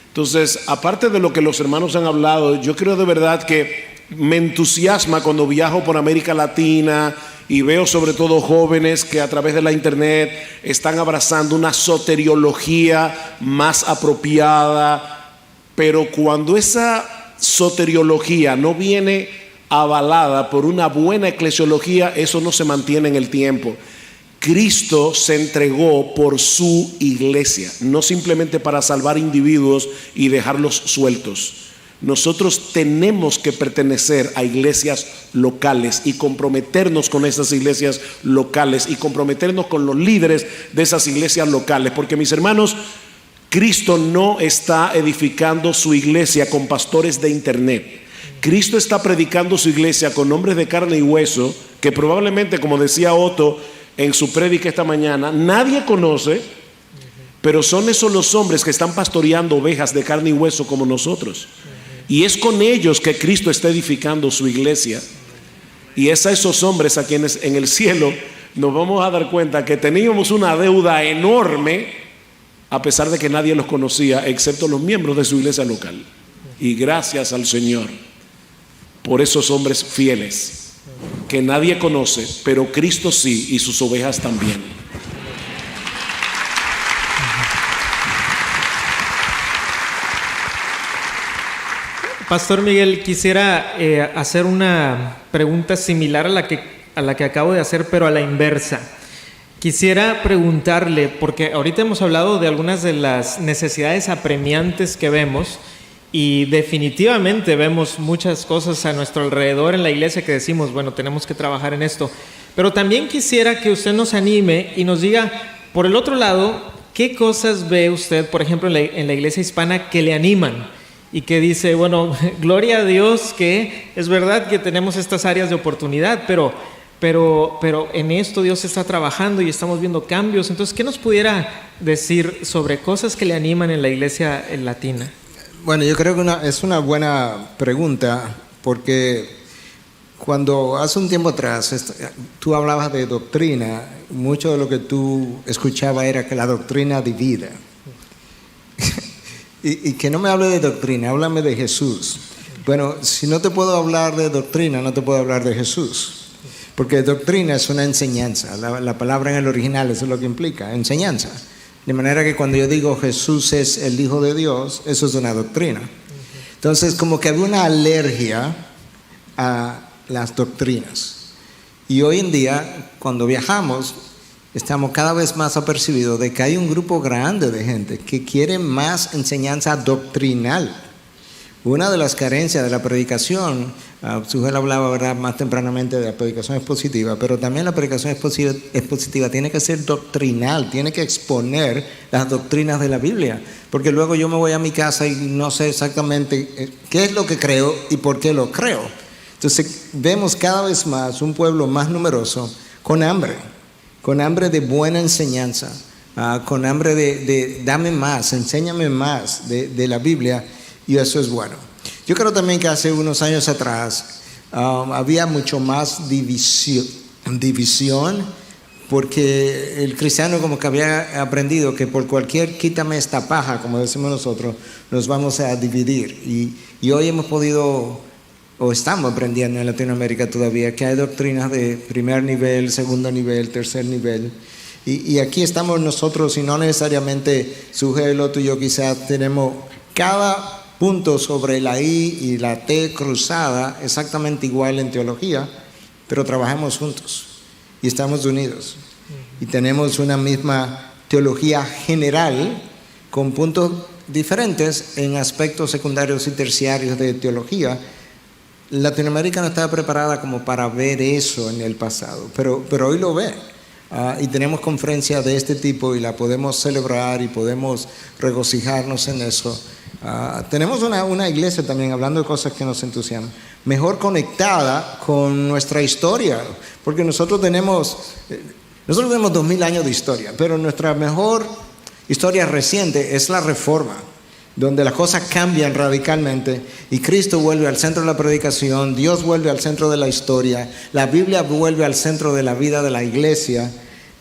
Entonces, aparte de lo que los hermanos han hablado, yo creo de verdad que me entusiasma cuando viajo por América Latina y veo sobre todo jóvenes que a través de la internet están abrazando una soteriología más apropiada, pero cuando esa soteriología no viene avalada por una buena eclesiología, eso no se mantiene en el tiempo. Cristo se entregó por su iglesia, no simplemente para salvar individuos y dejarlos sueltos. Nosotros tenemos que pertenecer a iglesias locales y comprometernos con esas iglesias locales y comprometernos con los líderes de esas iglesias locales, porque mis hermanos, Cristo no está edificando su iglesia con pastores de internet. Cristo está predicando su iglesia con hombres de carne y hueso que probablemente, como decía Otto en su prédica esta mañana, nadie conoce, pero son esos los hombres que están pastoreando ovejas de carne y hueso como nosotros. Y es con ellos que Cristo está edificando su iglesia. Y es a esos hombres a quienes en el cielo nos vamos a dar cuenta que teníamos una deuda enorme, a pesar de que nadie los conocía, excepto los miembros de su iglesia local. Y gracias al Señor por esos hombres fieles que nadie conoce, pero Cristo sí y sus ovejas también. Pastor Miguel, quisiera hacer una pregunta similar a la que acabo de hacer, pero a la inversa. Quisiera preguntarle, porque ahorita hemos hablado de algunas de las necesidades apremiantes que vemos, y definitivamente vemos muchas cosas a nuestro alrededor en la iglesia que decimos, bueno, tenemos que trabajar en esto. Pero también quisiera que usted nos anime y nos diga, por el otro lado, ¿qué cosas ve usted, por ejemplo, en la iglesia hispana que le animan? Y que dice, bueno, gloria a Dios que es verdad que tenemos estas áreas de oportunidad, pero en esto Dios está trabajando y estamos viendo cambios. Entonces, ¿qué nos pudiera decir sobre cosas que le animan en la iglesia latina? Bueno, yo creo que es una buena pregunta, porque cuando hace un tiempo atrás tú hablabas de doctrina, mucho de lo que tú escuchabas era que la doctrina divide. Y que no me hable de doctrina, háblame de Jesús. Bueno, si no te puedo hablar de doctrina, no te puedo hablar de Jesús. Porque doctrina es una enseñanza. La palabra en el original, eso es lo que implica, enseñanza. De manera que cuando yo digo Jesús es el Hijo de Dios, eso es una doctrina. Entonces, como que había una alergia a las doctrinas. Y hoy en día, cuando viajamos, estamos cada vez más apercibidos de que hay un grupo grande de gente que quiere más enseñanza doctrinal. Una de las carencias de la predicación, Sujel hablaba, ¿verdad?, más tempranamente de la predicación expositiva, pero también la predicación expositiva tiene que ser doctrinal, tiene que exponer las doctrinas de la Biblia, porque luego yo me voy a mi casa y no sé exactamente qué es lo que creo y por qué lo creo. Entonces vemos cada vez más un pueblo más numeroso con hambre de buena enseñanza, con hambre de dame más, enséñame más de la Biblia, y eso es bueno. Yo creo también que hace unos años atrás había mucho más división, porque el cristiano como que había aprendido que por cualquier quítame esta paja, como decimos nosotros, nos vamos a dividir. Y hoy hemos podido, o estamos aprendiendo en Latinoamérica todavía, que hay doctrinas de primer nivel, segundo nivel, tercer nivel. Y aquí estamos nosotros, y no necesariamente Sujel, tú y yo quizás tenemos cada punto sobre la I y la T cruzada exactamente igual en teología, pero trabajamos juntos y estamos unidos. Y tenemos una misma teología general con puntos diferentes en aspectos secundarios y terciarios de teología. Latinoamérica no estaba preparada como para ver eso en el pasado, pero hoy lo ve. Y tenemos conferencias de este tipo y la podemos celebrar y podemos regocijarnos en eso. Tenemos una iglesia también, hablando de cosas que nos entusiasman, mejor conectada con nuestra historia, porque nosotros tenemos 2000 años de historia, pero nuestra mejor historia reciente es la Reforma, donde las cosas cambian radicalmente y Cristo vuelve al centro de la predicación, Dios vuelve al centro de la historia, la Biblia vuelve al centro de la vida de la iglesia,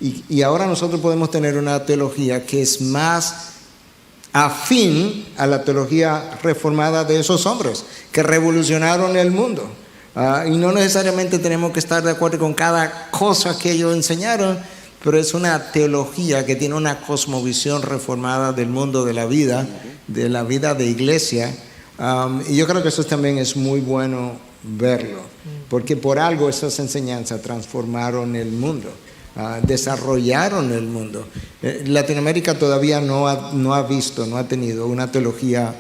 y ahora nosotros podemos tener una teología que es más afín a la teología reformada de esos hombres que revolucionaron el mundo. Y no necesariamente tenemos que estar de acuerdo con cada cosa que ellos enseñaron, pero es una teología que tiene una cosmovisión reformada del mundo de la vida de iglesia. Y yo creo que eso también es muy bueno verlo, porque por algo esas enseñanzas transformaron el mundo. Desarrollaron el mundo. Latinoamérica todavía no ha tenido una teología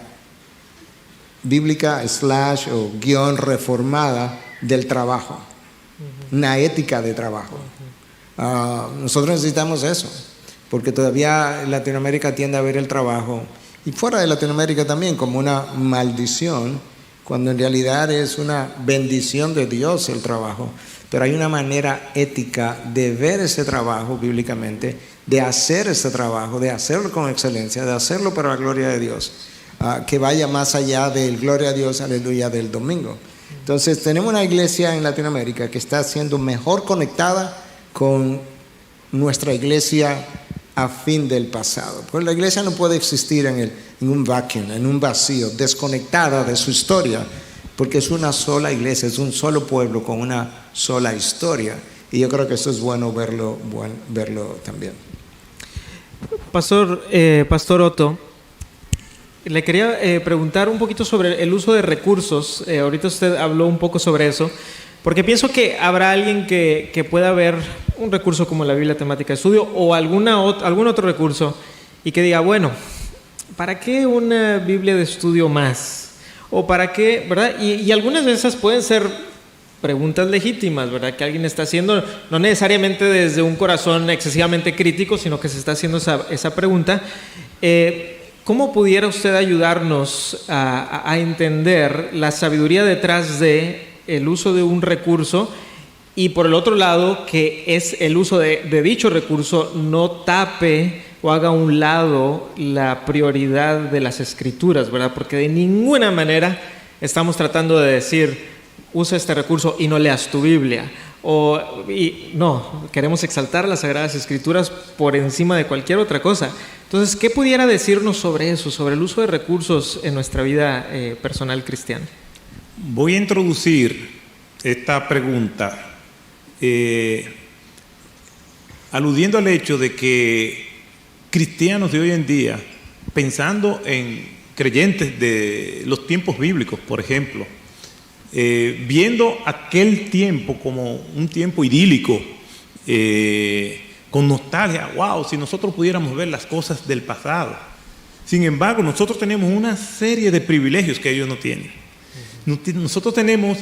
bíblica / o guión reformada del trabajo, una ética de trabajo. Nosotros necesitamos eso, porque todavía Latinoamérica tiende a ver el trabajo, y fuera de Latinoamérica también, como una maldición, cuando en realidad es una bendición de Dios el trabajo. Pero hay una manera ética de ver ese trabajo bíblicamente, de hacer ese trabajo, de hacerlo con excelencia, de hacerlo para la gloria de Dios, que vaya más allá del gloria a Dios, aleluya, del domingo. Entonces tenemos una iglesia en Latinoamérica que está siendo mejor conectada con nuestra iglesia a fin del pasado. Pues la iglesia no puede existir en un vacuum, en un vacío, desconectada de su historia, porque es una sola iglesia, es un solo pueblo con una sola historia. Y yo creo que eso es bueno verlo también. Pastor Otto, le quería preguntar un poquito sobre el uso de recursos. Ahorita usted habló un poco sobre eso, porque pienso que habrá alguien que pueda ver un recurso como la Biblia temática de estudio o algún otro recurso y que diga, bueno, ¿para qué una Biblia de estudio más? ¿O para qué, verdad? Y algunas de esas pueden ser preguntas legítimas, ¿verdad? Que alguien está haciendo, no necesariamente desde un corazón excesivamente crítico, sino que se está haciendo esa pregunta. ¿Cómo pudiera usted ayudarnos a entender la sabiduría detrás de el uso de un recurso y por el otro lado que es el uso de dicho recurso no tape o haga a un lado la prioridad de las escrituras, ¿verdad? Porque de ninguna manera estamos tratando de decir usa este recurso y no leas tu Biblia. No, queremos exaltar las Sagradas Escrituras por encima de cualquier otra cosa. Entonces, ¿qué pudiera decirnos sobre eso, sobre el uso de recursos en nuestra vida personal cristiana? Voy a introducir esta pregunta aludiendo al hecho de que cristianos de hoy en día, pensando en creyentes de los tiempos bíblicos, por ejemplo, viendo aquel tiempo como un tiempo idílico, con nostalgia, wow, si nosotros pudiéramos ver las cosas del pasado. Sin embargo, nosotros tenemos una serie de privilegios que ellos no tienen. Nosotros tenemos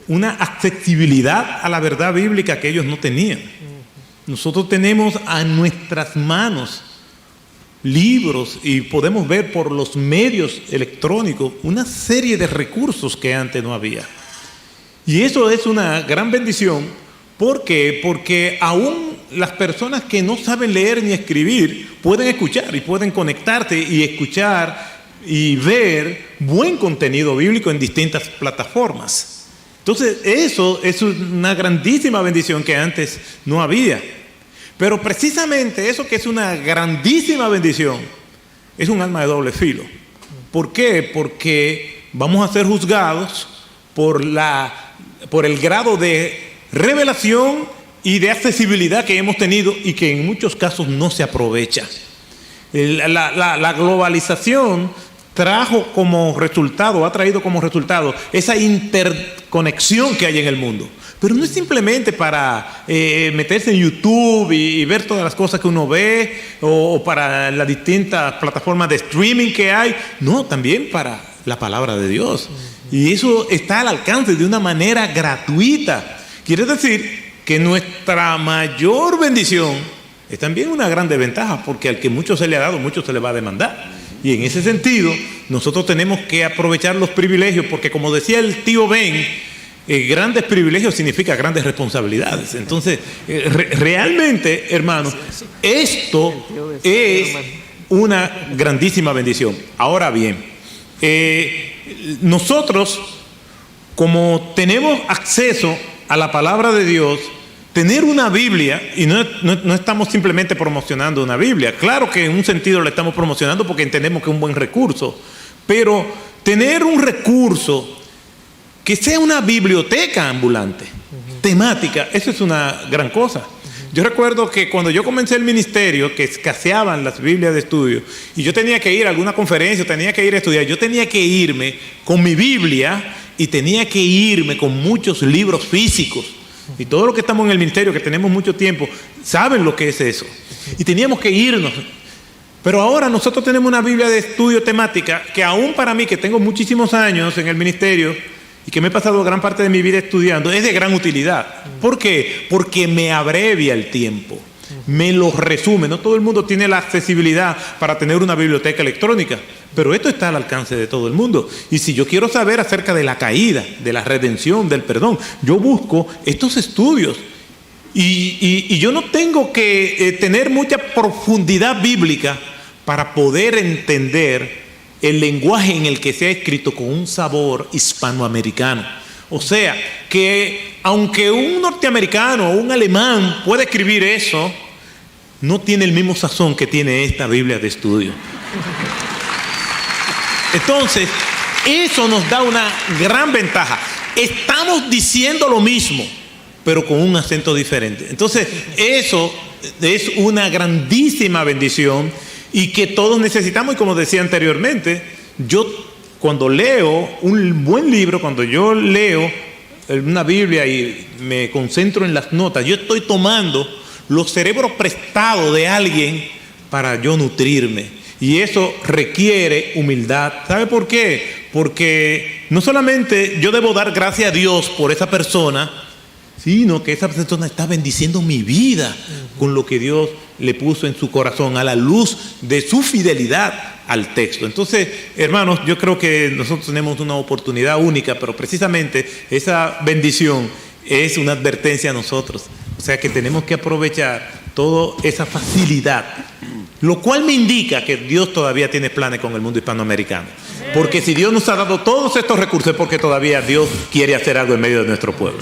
una accesibilidad a la verdad bíblica que ellos no tenían. Nosotros tenemos a nuestras manos libros y podemos ver por los medios electrónicos una serie de recursos que antes no había. Y eso es una gran bendición. ¿Por qué? Porque aún las personas que no saben leer ni escribir pueden escuchar y pueden conectarse y escuchar y ver buen contenido bíblico en distintas plataformas. Entonces, eso es una grandísima bendición que antes no había. Pero precisamente eso que es una grandísima bendición es un arma de doble filo. ¿Por qué? Porque vamos a ser juzgados por el grado de revelación y de accesibilidad que hemos tenido y que en muchos casos no se aprovecha. La globalización ha traído como resultado esa interconexión que hay en el mundo. Pero no es simplemente para meterse en YouTube y ver todas las cosas que uno ve o para las distintas plataformas de streaming que hay. No, también para la palabra de Dios. Y eso está al alcance de una manera gratuita. Quiere decir que nuestra mayor bendición es también una gran desventaja, porque al que mucho se le ha dado, mucho se le va a demandar. Y en ese sentido, nosotros tenemos que aprovechar los privilegios, porque como decía el tío Ben, grandes privilegios significa grandes responsabilidades. Entonces, realmente, hermanos, esto es una grandísima bendición. Ahora bien, nosotros, como tenemos acceso a la palabra de Dios, tener una Biblia, y no estamos simplemente promocionando una Biblia, claro que en un sentido la estamos promocionando porque entendemos que es un buen recurso, pero tener un recurso que sea una biblioteca ambulante, temática, eso es una gran cosa. Yo recuerdo que cuando yo comencé el ministerio, que escaseaban las Biblias de estudio, y yo tenía que ir a alguna conferencia, tenía que ir a estudiar, yo tenía que irme con mi Biblia y tenía que irme con muchos libros físicos. Y todos los que estamos en el ministerio, que tenemos mucho tiempo, saben lo que es eso. Y teníamos que irnos. Pero ahora nosotros tenemos una Biblia de estudio temática que aún para mí, que tengo muchísimos años en el ministerio y que me he pasado gran parte de mi vida estudiando, es de gran utilidad. ¿Por qué? Porque me abrevia el tiempo, me lo resume. No todo el mundo tiene la accesibilidad para tener una biblioteca electrónica, pero esto está al alcance de todo el mundo. Y si yo quiero saber acerca de la caída, de la redención, del perdón, yo busco estos estudios. Y yo no tengo que tener mucha profundidad bíblica para poder entender el lenguaje en el que se ha escrito con un sabor hispanoamericano. O sea, que aunque un norteamericano o un alemán puede escribir eso, no tiene el mismo sazón que tiene esta Biblia de estudio. Entonces, eso nos da una gran ventaja. Estamos diciendo lo mismo, pero con un acento diferente. Entonces, eso es una grandísima bendición y que todos necesitamos. Y como decía anteriormente, yo cuando leo un buen libro, cuando yo leo una Biblia y me concentro en las notas, yo estoy tomando los cerebros prestados de alguien para yo nutrirme. Y eso requiere humildad. ¿Sabe por qué? Porque no solamente yo debo dar gracias a Dios por esa persona, sino que esa persona está bendiciendo mi vida con lo que Dios le puso en su corazón a la luz de su fidelidad al texto. Entonces, hermanos, yo creo que nosotros tenemos una oportunidad única, pero precisamente esa bendición es una advertencia a nosotros. O sea que tenemos que aprovechar toda esa facilidad, lo cual me indica que Dios todavía tiene planes con el mundo hispanoamericano. Porque si Dios nos ha dado todos estos recursos es porque todavía Dios quiere hacer algo en medio de nuestro pueblo.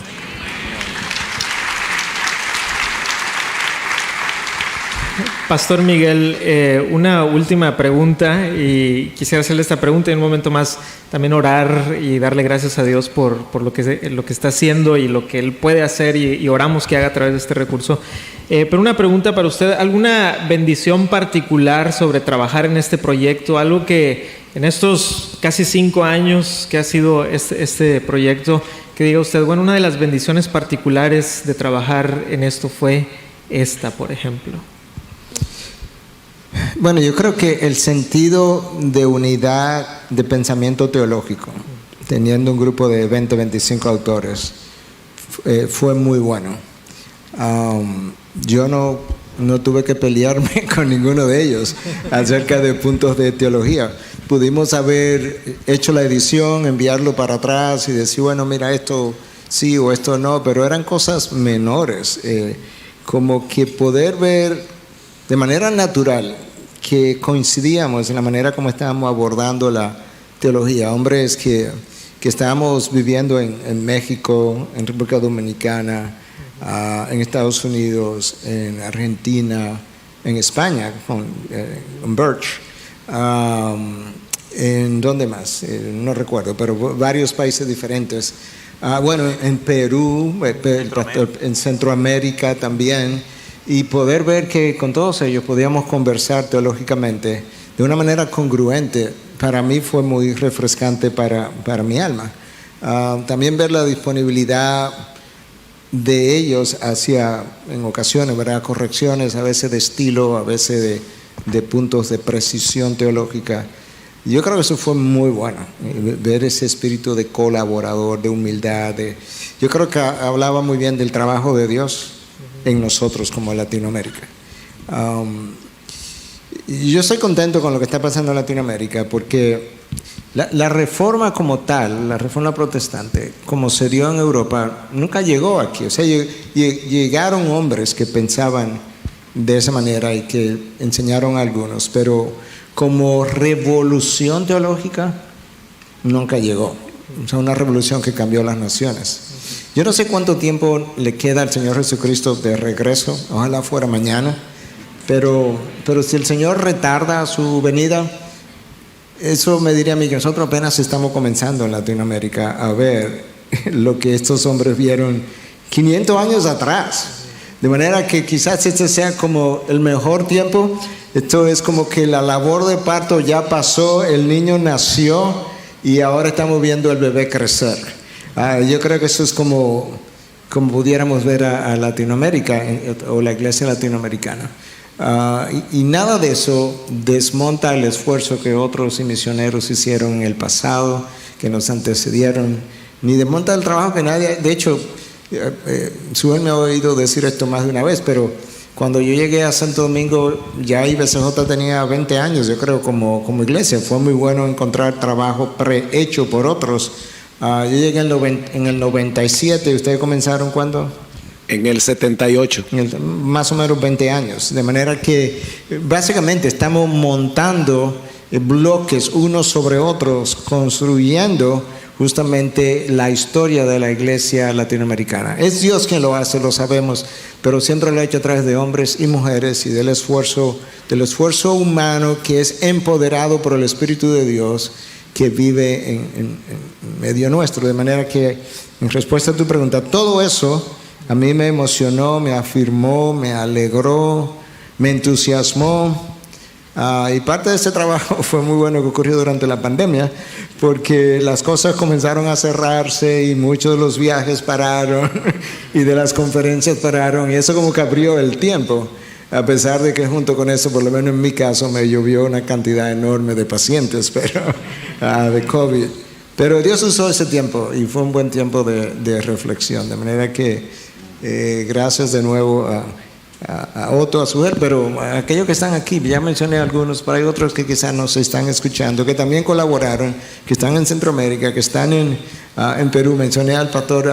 Pastor Miguel, una última pregunta, y quisiera hacerle esta pregunta y en un momento más también orar y darle gracias a Dios por lo que está haciendo y lo que Él puede hacer, y oramos que haga a través de este recurso. Pero una pregunta para usted: ¿alguna bendición particular sobre trabajar en este proyecto? Algo que en estos casi 5 años que ha sido este proyecto, que diga usted, bueno, una de las bendiciones particulares de trabajar en esto fue esta, por ejemplo. Bueno, yo creo que el sentido de unidad de pensamiento teológico, teniendo un grupo de 20, 25 autores, fue muy bueno. Yo no tuve que pelearme con ninguno de ellos acerca de puntos de teología. Pudimos haber hecho la edición, enviarlo para atrás y decir, bueno, mira, esto sí o esto no, pero eran cosas menores, como que poder ver de manera natural que coincidíamos en la manera como estábamos abordando la teología. Hombres que estábamos viviendo en México, en República Dominicana, en Estados Unidos, en Argentina, en España, con Birch, ¿en dónde más? No recuerdo, pero varios países diferentes. Bueno, en Perú, en Centroamérica también. Y poder ver que con todos ellos podíamos conversar teológicamente de una manera congruente, para mí fue muy refrescante para mi alma. También ver la disponibilidad de ellos hacia, en ocasiones, ¿verdad?, correcciones, a veces de estilo, a veces de puntos de precisión teológica. Yo creo que eso fue muy bueno, ver ese espíritu de colaborador, de humildad. Yo creo que hablaba muy bien del trabajo de Dios en nosotros como Latinoamérica. Yo estoy contento con lo que está pasando en Latinoamérica, porque la reforma como tal, la reforma protestante, como se dio en Europa, nunca llegó aquí. O sea, llegaron hombres que pensaban de esa manera y que enseñaron a algunos, pero como revolución teológica nunca llegó. O sea, una revolución que cambió las naciones. Yo no sé cuánto tiempo le queda al Señor Jesucristo de regreso, ojalá fuera mañana, pero si el Señor retarda su venida, eso me diría a mí que nosotros apenas estamos comenzando en Latinoamérica a ver lo que estos hombres vieron 500 años atrás. De manera que quizás este sea como el mejor tiempo. Esto es como que la labor de parto ya pasó, el niño nació y ahora estamos viendo el bebé crecer. Yo creo que eso es como pudiéramos ver a Latinoamérica o la iglesia latinoamericana. Y nada de eso desmonta el esfuerzo que otros misioneros hicieron en el pasado, que nos antecedieron, ni desmonta el trabajo que nadie... De hecho, Suel me ha oído decir esto más de una vez, pero cuando yo llegué a Santo Domingo, ya IBCJ tenía 20 años, yo creo, como iglesia. Fue muy bueno encontrar trabajo prehecho por otros. Yo llegué en el 97, ¿y ustedes comenzaron cuándo? En el 78. Más o menos 20 años. De manera que básicamente estamos montando bloques unos sobre otros, construyendo justamente la historia de la iglesia latinoamericana. Es Dios quien lo hace, lo sabemos, pero siempre lo ha hecho a través de hombres y mujeres y del esfuerzo humano que es empoderado por el Espíritu de Dios que vive en medio nuestro. De manera que, en respuesta a tu pregunta, todo eso a mí me emocionó, me afirmó, me alegró, me entusiasmó. Y parte de ese trabajo fue muy bueno que ocurrió durante la pandemia, porque las cosas comenzaron a cerrarse y muchos de los viajes pararon y de las conferencias pararon, y eso como que abrió el tiempo, a pesar de que junto con eso, por lo menos en mi caso, me llovió una cantidad enorme de pacientes de COVID. Pero Dios usó ese tiempo y fue un buen tiempo de reflexión, de manera que gracias de nuevo a Otto, a Suher, pero a aquellos que están aquí, ya mencioné algunos, pero hay otros que quizás nos están escuchando, que también colaboraron, que están en Centroamérica, que están en Perú. Mencioné al pastor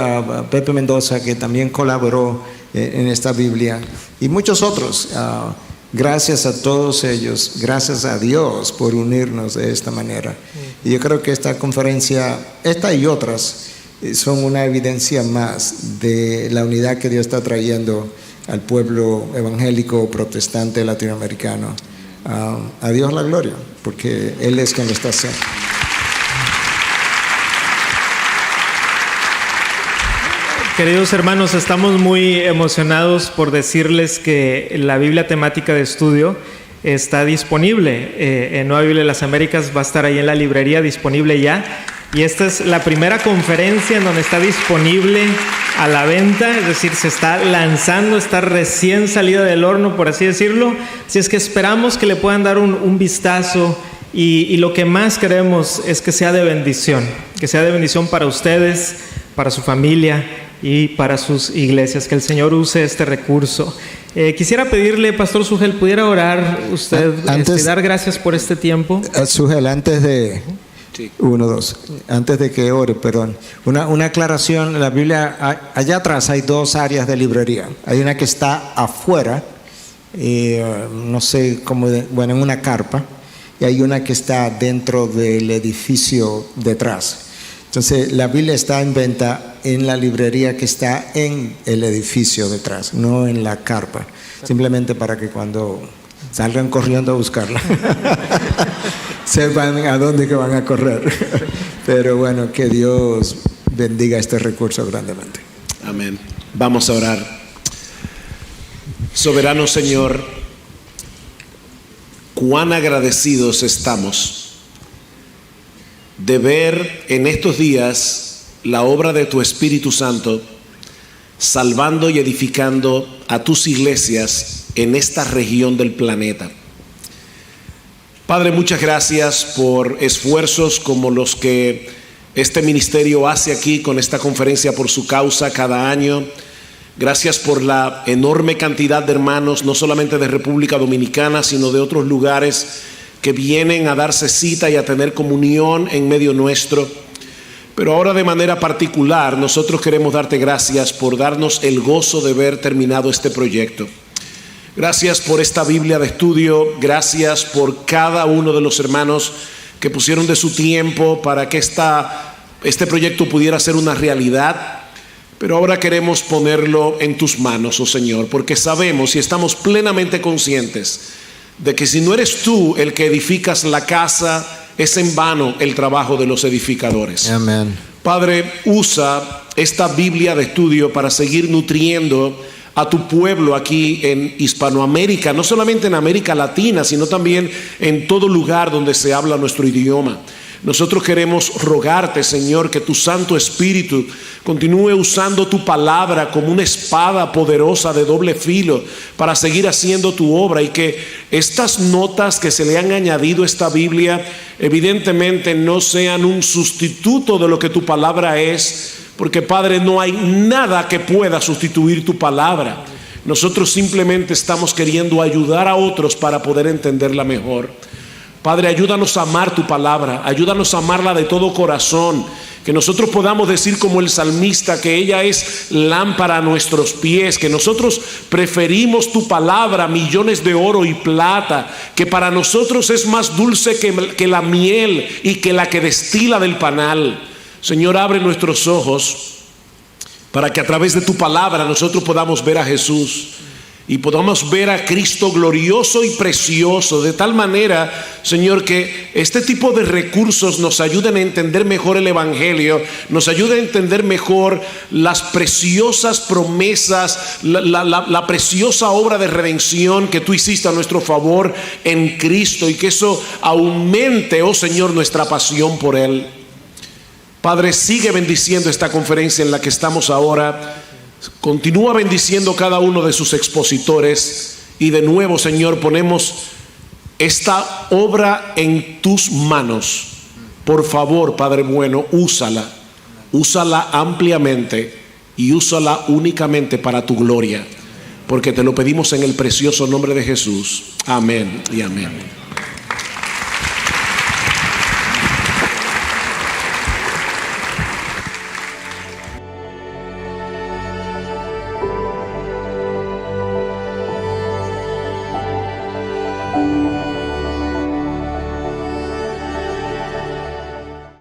Pepe Mendoza, que también colaboró en esta Biblia, y muchos otros. Gracias a todos ellos, gracias a Dios por unirnos de esta manera. Y yo creo que esta conferencia, esta y otras, son una evidencia más de la unidad que Dios está trayendo al pueblo evangélico protestante latinoamericano. A Dios la gloria, porque Él es quien lo está haciendo. Queridos hermanos, estamos muy emocionados por decirles que la Biblia temática de estudio está disponible. En Nueva Biblia de las Américas va a estar ahí en la librería, disponible ya. Y esta es la primera conferencia en donde está disponible a la venta, es decir, se está lanzando, está recién salida del horno, por así decirlo. Así es que esperamos que le puedan dar un vistazo, y lo que más queremos es que sea de bendición para ustedes, para su familia y para sus iglesias, que el Señor use este recurso. Quisiera pedirle, Pastor Sugel, ¿pudiera orar usted, dar gracias por este tiempo? Sugel, antes de... Sí. Antes de que ore, perdón. Una aclaración. La Biblia, allá atrás hay dos áreas de librería. Hay una que está afuera, no sé cómo, bueno, en una carpa, y hay una que está dentro del edificio detrás. Entonces, la Biblia está en venta en la librería que está en el edificio detrás, no en la carpa. Simplemente para que cuando salgan corriendo a buscarla sepan a dónde que van a correr. Pero bueno, que Dios bendiga este recurso grandemente. Amén. Vamos a orar. Soberano Señor, cuán agradecidos estamos de ver en estos días la obra de tu Espíritu Santo salvando y edificando a tus iglesias en esta región del planeta. Padre, muchas gracias por esfuerzos como los que este ministerio hace aquí con esta conferencia por su causa cada año. Gracias por la enorme cantidad de hermanos, no solamente de República Dominicana, sino de otros lugares que vienen a darse cita y a tener comunión en medio nuestro. Pero ahora de manera particular nosotros queremos darte gracias por darnos el gozo de ver terminado este proyecto. Gracias por esta Biblia de estudio, gracias por cada uno de los hermanos que pusieron de su tiempo para que este proyecto pudiera ser una realidad. Pero ahora queremos ponerlo en tus manos, oh Señor, porque sabemos y estamos plenamente conscientes de que si no eres tú el que edificas la casa, es en vano el trabajo de los edificadores. Amén. Padre, usa esta Biblia de estudio para seguir nutriendo a tu pueblo aquí en Hispanoamérica, no solamente en América Latina, sino también en todo lugar donde se habla nuestro idioma. Nosotros queremos rogarte, Señor, que tu Santo Espíritu continúe usando tu palabra como una espada poderosa de doble filo para seguir haciendo tu obra, y que estas notas que se le han añadido a esta Biblia evidentemente no sean un sustituto de lo que tu palabra es, porque Padre, no hay nada que pueda sustituir tu palabra. Nosotros simplemente estamos queriendo ayudar a otros para poder entenderla mejor. Padre, ayúdanos a amar tu palabra, ayúdanos a amarla de todo corazón, Que nosotros podamos decir como el salmista que ella es lámpara a nuestros pies, que nosotros preferimos tu palabra a millones de oro y plata, que para nosotros es más dulce que la miel y que la que destila del panal. Señor, abre nuestros ojos para que a través de tu palabra nosotros podamos ver a Jesús y podamos ver a Cristo glorioso y precioso, de tal manera, Señor, que este tipo de recursos nos ayuden a entender mejor el Evangelio, nos ayuden a entender mejor las preciosas promesas, la preciosa obra de redención que tú hiciste a nuestro favor en Cristo, y que eso aumente, oh Señor, nuestra pasión por Él. Padre, sigue bendiciendo esta conferencia en la que estamos ahora. Continúa bendiciendo cada uno de sus expositores, y de nuevo, Señor, ponemos esta obra en tus manos. Por favor, Padre bueno, úsala ampliamente y úsala únicamente para tu gloria, porque te lo pedimos en el precioso nombre de Jesús. Amén y amén.